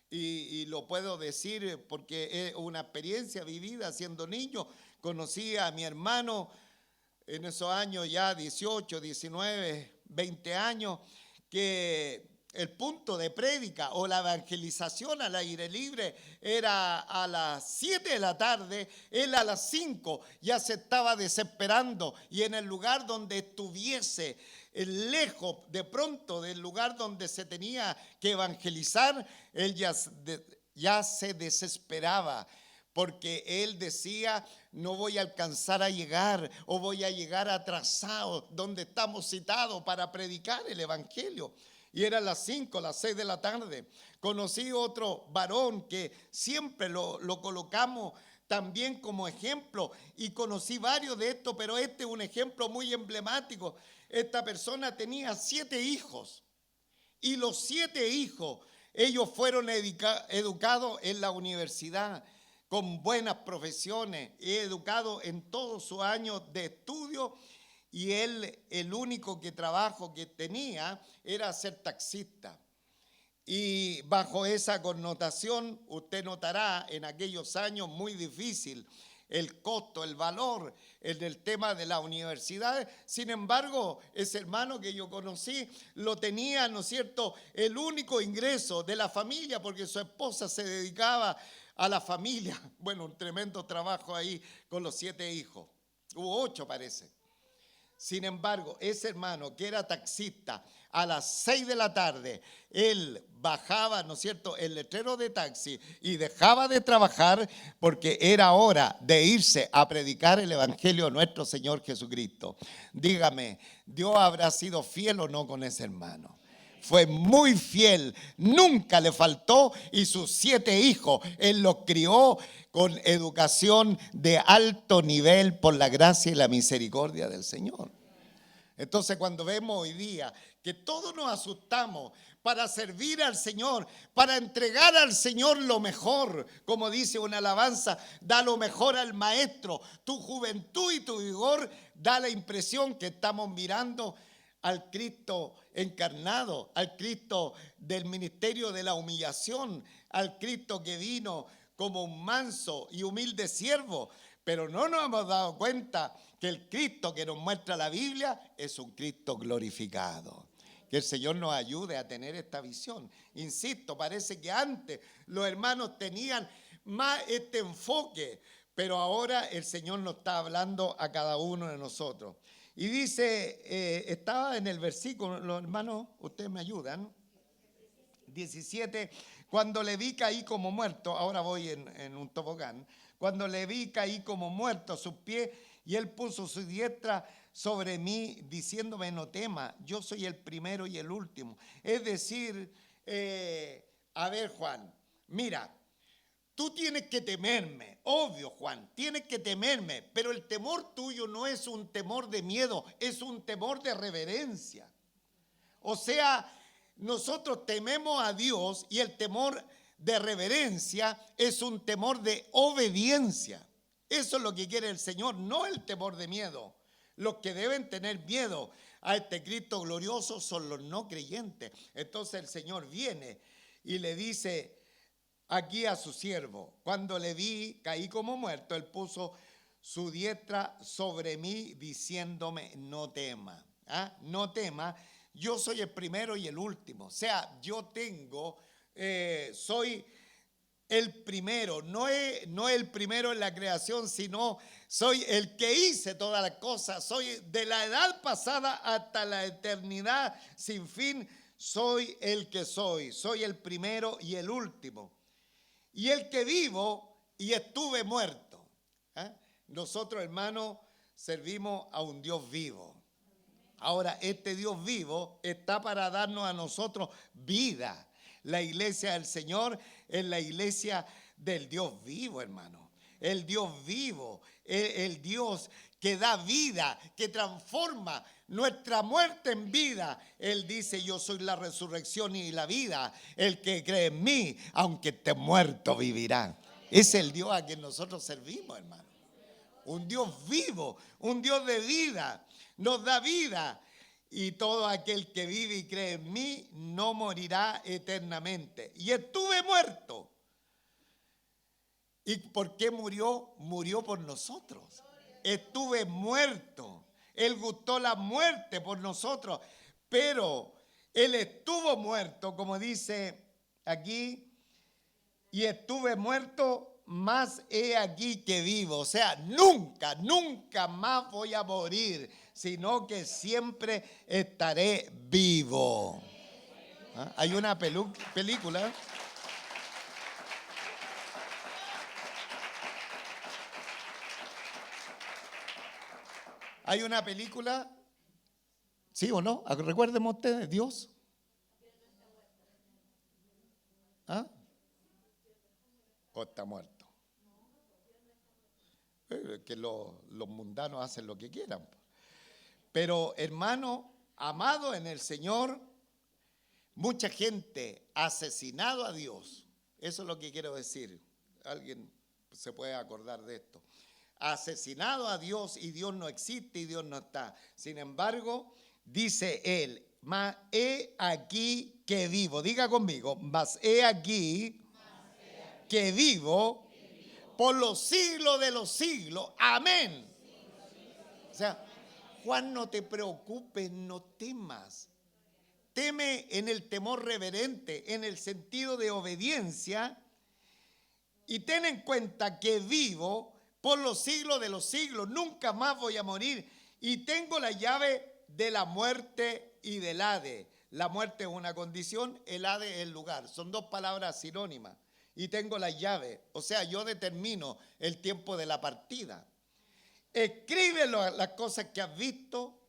y lo puedo decir porque es una experiencia vivida siendo niño, conocí a mi hermano en esos años ya 18, 19, 20 años, que el punto de prédica o la evangelización al aire libre era a las 7 de la tarde, él a las 5 ya se estaba desesperando, y en el lugar donde estuviese, lejos de pronto del lugar donde se tenía que evangelizar, él ya se desesperaba, porque él decía: no voy a alcanzar a llegar, o voy a llegar atrasado donde estamos citados para predicar el evangelio. Y eran las 5, las 6 de la tarde. Conocí otro varón que siempre lo colocamos también como ejemplo, y conocí varios de estos, pero este es un ejemplo muy emblemático. Esta persona tenía 7 hijos, y los 7 hijos, ellos fueron educados en la universidad, con buenas profesiones, educados en todos sus años de estudio. Y él, el único trabajo que tenía era ser taxista. Y bajo esa connotación, usted notará en aquellos años muy difícil el costo, el valor en el tema de las universidades. Sin embargo, ese hermano que yo conocí lo tenía, ¿no es cierto?, el único ingreso de la familia, porque su esposa se dedicaba a la familia. Bueno, un tremendo trabajo ahí con los 7 hijos. Hubo 8, parece. Sin embargo, ese hermano que era taxista, a las 6 de la tarde, él bajaba, ¿no es cierto?, el letrero de taxi, y dejaba de trabajar porque era hora de irse a predicar el evangelio de nuestro Señor Jesucristo. Dígame, ¿Dios habrá sido fiel o no con ese hermano? Fue muy fiel, nunca le faltó, y sus 7 hijos, él los crió con educación de alto nivel por la gracia y la misericordia del Señor. Entonces, cuando vemos hoy día que todos nos asustamos para servir al Señor, para entregar al Señor lo mejor, como dice una alabanza: da lo mejor al Maestro, tu juventud y tu vigor, da la impresión que estamos mirando al Cristo encarnado, al Cristo del ministerio de la humillación, al Cristo que vino como un manso y humilde siervo. Pero no nos hemos dado cuenta que el Cristo que nos muestra la Biblia es un Cristo glorificado. Que el Señor nos ayude a tener esta visión. Insisto, parece que antes los hermanos tenían más este enfoque, pero ahora el Señor nos está hablando a cada uno de nosotros. Y dice, estaba en el versículo, los hermanos, ustedes me ayudan, 17, cuando le vi caí como muerto. Ahora voy en un tobogán. Cuando le vi caí como muerto a sus pies, y él puso su diestra sobre mí, diciéndome: no temas, yo soy el primero y el último. Es decir, a ver, Juan, mira, tú tienes que temerme, obvio, Juan, tienes que temerme, pero el temor tuyo no es un temor de miedo, es un temor de reverencia. O sea, nosotros tememos a Dios, y el temor de reverencia es un temor de obediencia. Eso es lo que quiere el Señor, no el temor de miedo. Los que deben tener miedo a este Cristo glorioso son los no creyentes. Entonces el Señor viene y le dice aquí a su siervo: cuando le vi, caí como muerto. Él puso su diestra sobre mí, diciéndome: no tema. No tema, yo soy el primero y el último. O sea, yo soy el primero, no es el primero en la creación, sino soy el que hice todas las cosas. Soy de la edad pasada hasta la eternidad sin fin. Soy el que soy el primero y el último, y el que vivo y estuve muerto. Nosotros, hermanos, servimos a un Dios vivo. Ahora, este Dios vivo está para darnos a nosotros vida. La iglesia del Señor es la iglesia del Dios vivo, hermano. El Dios vivo, el Dios que da vida, que transforma nuestra muerte en vida. Él dice: yo soy la resurrección y la vida. El que cree en mí, aunque esté muerto, vivirá. Es el Dios a quien nosotros servimos, hermano. Un Dios vivo, un Dios de vida. Nos da vida. Y todo aquel que vive y cree en mí no morirá eternamente. Y estuve muerto. ¿Y por qué murió? Murió por nosotros. Estuve muerto. Él gustó la muerte por nosotros. Pero Él estuvo muerto, como dice aquí, y estuve muerto, mas he aquí que vivo. O sea, nunca, nunca más voy a morir, sino que siempre estaré vivo. ¿Ah? Hay una película. Hay una película, ¿sí o no? Recuerden ustedes, Dios. ¿Ah? ¿O está muerto? Que los mundanos hacen lo que quieran. Pero hermano, amado en el Señor, mucha gente ha asesinado a Dios. Eso es lo que quiero decir. Alguien se puede acordar de esto. Ha asesinado a Dios y Dios no existe y Dios no está. Sin embargo, dice él, mas he aquí que vivo. Diga conmigo, mas he aquí que vivo por los siglos de los siglos. Amén. O sea, Juan, no te preocupes, no temas. Teme en el temor reverente, en el sentido de obediencia, y ten en cuenta que vivo por los siglos de los siglos, nunca más voy a morir, y tengo la llave de la muerte y del Hades. La muerte es una condición, el Hades es el lugar, son dos palabras sinónimas, y tengo la llave, o sea, yo determino el tiempo de la partida. Escribe las cosas que has visto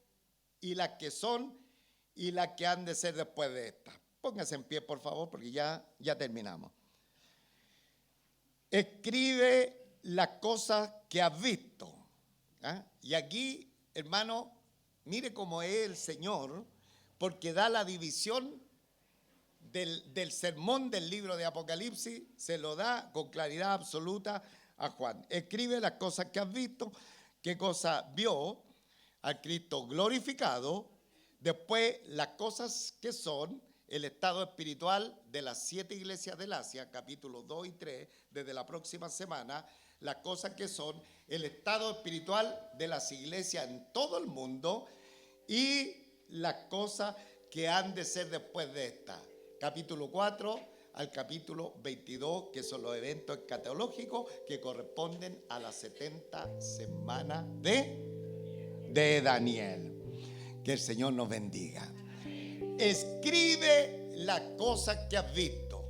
y las que son y las que han de ser después de esta. Póngase en pie, por favor, porque ya terminamos. Escribe las cosas que has visto. ¿Ah? Y aquí, hermano, mire cómo es el Señor, porque da la división del sermón del libro de Apocalipsis, se lo da con claridad absoluta a Juan. Escribe las cosas que has visto, qué cosa vio al Cristo glorificado. Después, las cosas que son el estado espiritual de las 7 iglesias del Asia, capítulos 2 y 3, desde la próxima semana. Las cosas que son el estado espiritual de las iglesias en todo el mundo y las cosas que han de ser después de esta. Capítulo 4 al capítulo 22, que son los eventos escatológicos que corresponden a las 70 semanas de Daniel. Que el Señor nos bendiga. Escribe las cosas que has visto.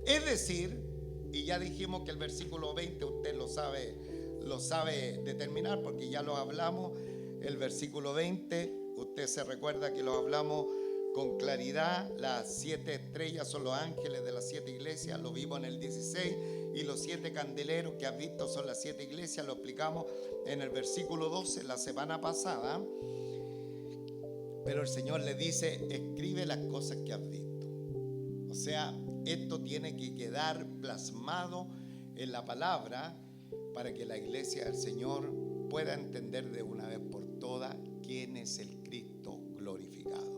Es decir, y ya dijimos que el versículo 20 usted lo sabe determinar porque ya lo hablamos. El versículo 20, usted se recuerda que lo hablamos con claridad. Las 7 estrellas son los ángeles de las 7 iglesias, lo vimos en el 16. Y los 7 candeleros que has visto son las 7 iglesias, lo explicamos en el versículo 12 la semana pasada. Pero el Señor le dice, escribe las cosas que has visto. O sea, esto tiene que quedar plasmado en la palabra para que la iglesia del Señor pueda entender de una vez por todas quién es el Cristo glorificado.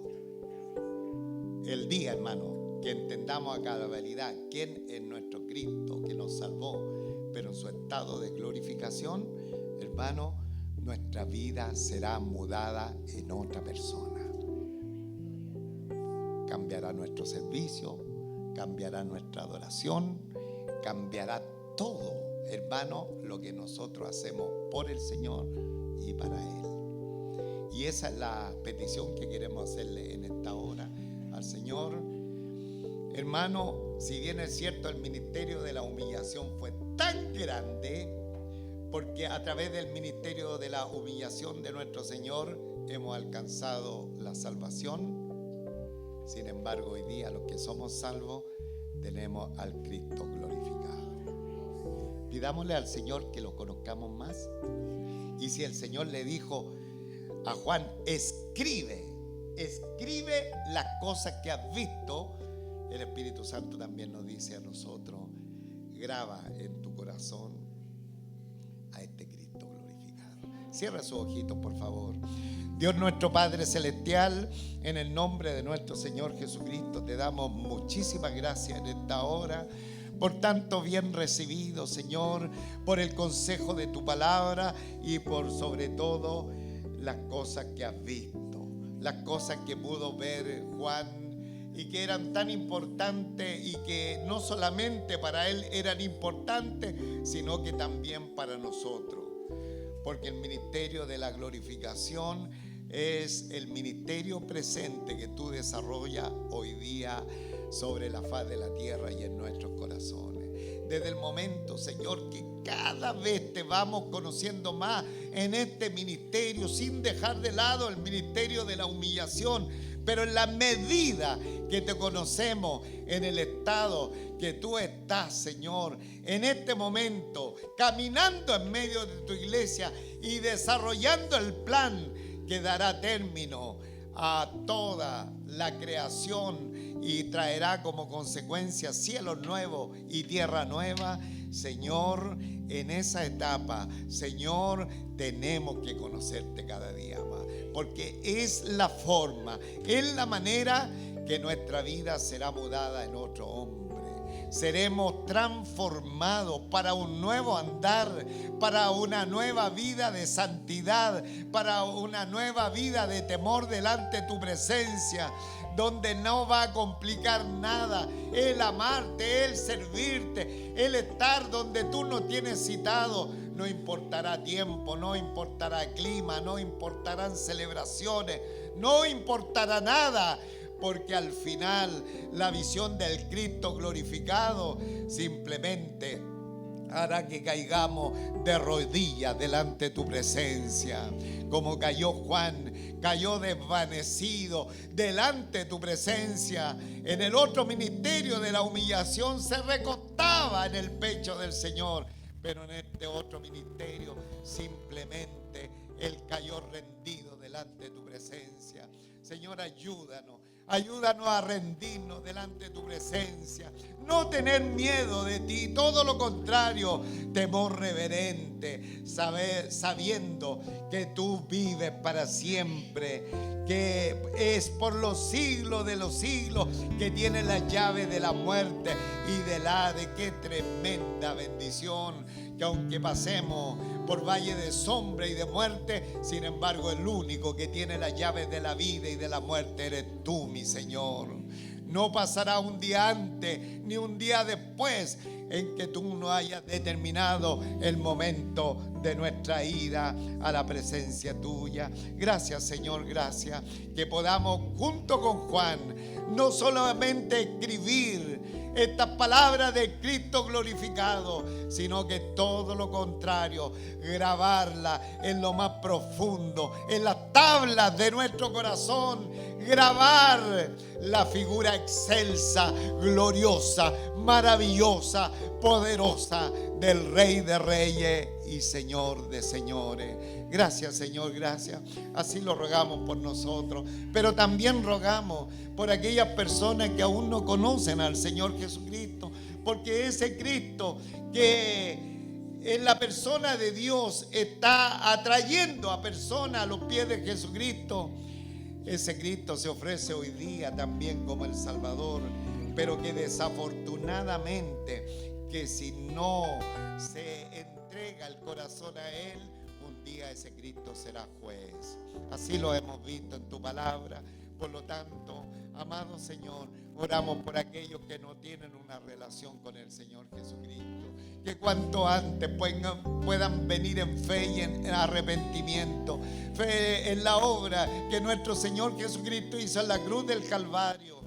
El día, hermano, que entendamos a cabalidad quién es nuestro Cristo que nos salvó, pero en su estado de glorificación, hermano, nuestra vida será mudada en otra persona. Cambiará nuestro servicio, cambiará nuestra adoración, cambiará todo, hermano, lo que nosotros hacemos por el Señor y para Él. Y esa es la petición que queremos hacerle en esta hora al Señor. Hermano, si bien es cierto, el ministerio de la humillación fue tan grande, porque a través del ministerio de la humillación de nuestro Señor hemos alcanzado la salvación. Sin embargo, hoy día los que somos salvos tenemos al Cristo glorificado. Pidámosle al Señor que lo conozcamos más. Y si el Señor le dijo a Juan, escribe las cosas que has visto, el Espíritu Santo también nos dice a nosotros, graba en tu corazón a este Cristo glorificado. Cierra sus ojitos, por favor. Dios nuestro Padre Celestial, en el nombre de nuestro Señor Jesucristo, te damos muchísimas gracias en esta hora por tanto bien recibido, Señor, por el consejo de tu palabra y por sobre todo las cosas que has visto, las cosas que pudo ver Juan y que eran tan importantes y que no solamente para él eran importantes, sino que también para nosotros. Porque el ministerio de la glorificación es el ministerio presente que tú desarrollas hoy día sobre la faz de la tierra y en nuestros corazones. Desde el momento, Señor, que cada vez te vamos conociendo más en este ministerio, sin dejar de lado el ministerio de la humillación, pero en la medida que te conocemos en el estado que tú estás, Señor, en este momento, caminando en medio de tu iglesia y desarrollando el plan que dará término a toda la creación y traerá como consecuencia cielos nuevos y tierra nueva. Señor, en esa etapa, Señor, tenemos que conocerte cada día más, porque es la forma, es la manera que nuestra vida será mudada en otro hombre. Seremos transformados para un nuevo andar, para una nueva vida de santidad, para una nueva vida de temor delante de tu presencia, donde no va a complicar nada el amarte, el servirte, el estar donde tú nos tienes citado. No importará tiempo, no importará clima, no importarán celebraciones, no importará nada, porque al final la visión del Cristo glorificado simplemente hará que caigamos de rodillas delante de tu presencia. Como cayó Juan, cayó desvanecido delante de tu presencia. En el otro ministerio de la humillación se recostaba en el pecho del Señor, pero en este otro ministerio simplemente él cayó rendido delante de tu presencia. Señor, ayúdanos. Ayúdanos a rendirnos delante de tu presencia, no tener miedo de ti, todo lo contrario, temor reverente, sabiendo que tú vives para siempre, que es por los siglos de los siglos, que tienes la llave de la muerte y del Hades. Qué tremenda bendición, que aunque pasemos por valle de sombra y de muerte, sin embargo el único que tiene las llaves de la vida y de la muerte eres tú, mi Señor. No pasará un día antes ni un día después en que tú no hayas determinado el momento de nuestra ida a la presencia tuya. Gracias, Señor, gracias, que podamos junto con Juan no solamente escribir estas palabras de Cristo glorificado, sino que todo lo contrario, grabarla en lo más profundo, en las tablas de nuestro corazón, grabar la figura excelsa, gloriosa, maravillosa, poderosa del Rey de Reyes y Señor de Señores. Gracias, Señor, gracias. Así lo rogamos por nosotros, pero también rogamos por aquellas personas que aún no conocen al Señor Jesucristo, porque ese Cristo que en la persona de Dios está atrayendo a personas a los pies de Jesucristo. Ese Cristo se ofrece hoy día también como el Salvador, pero que desafortunadamente, que si no se entrega el corazón a Él, un día ese Cristo será juez. Así lo hemos visto en tu palabra. Por lo tanto, amado Señor, oramos por aquellos que no tienen una relación con el Señor Jesucristo, que cuanto antes puedan venir en fe y en arrepentimiento, fe en la obra que nuestro Señor Jesucristo hizo en la cruz del Calvario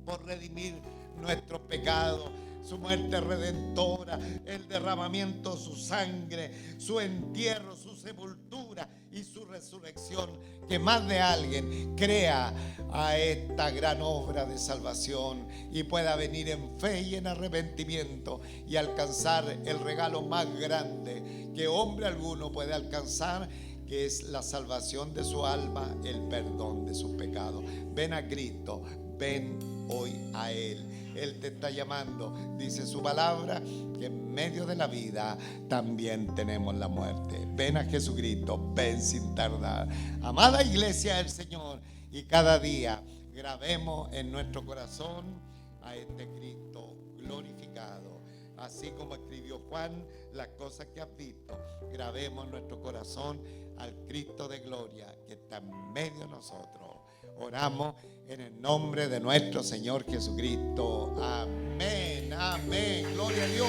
por redimir nuestros pecados, su muerte redentora, el derramamiento de su sangre, su entierro, su sepultura y su resurrección. Que más de alguien crea a esta gran obra de salvación y pueda venir en fe y en arrepentimiento y alcanzar el regalo más grande que hombre alguno puede alcanzar, que es la salvación de su alma, el perdón de sus pecados. Ven a Cristo, ven hoy a Él. Él te está llamando. Dice su palabra que en medio de la vida también tenemos la muerte. Ven a Jesucristo, ven sin tardar. Amada iglesia del Señor, y cada día grabemos en nuestro corazón a este Cristo glorificado. Así como escribió Juan las cosas que has visto, grabemos en nuestro corazón al Cristo de gloria que está en medio de nosotros. Oramos en el nombre de nuestro Señor Jesucristo. Amén, amén. Gloria a Dios.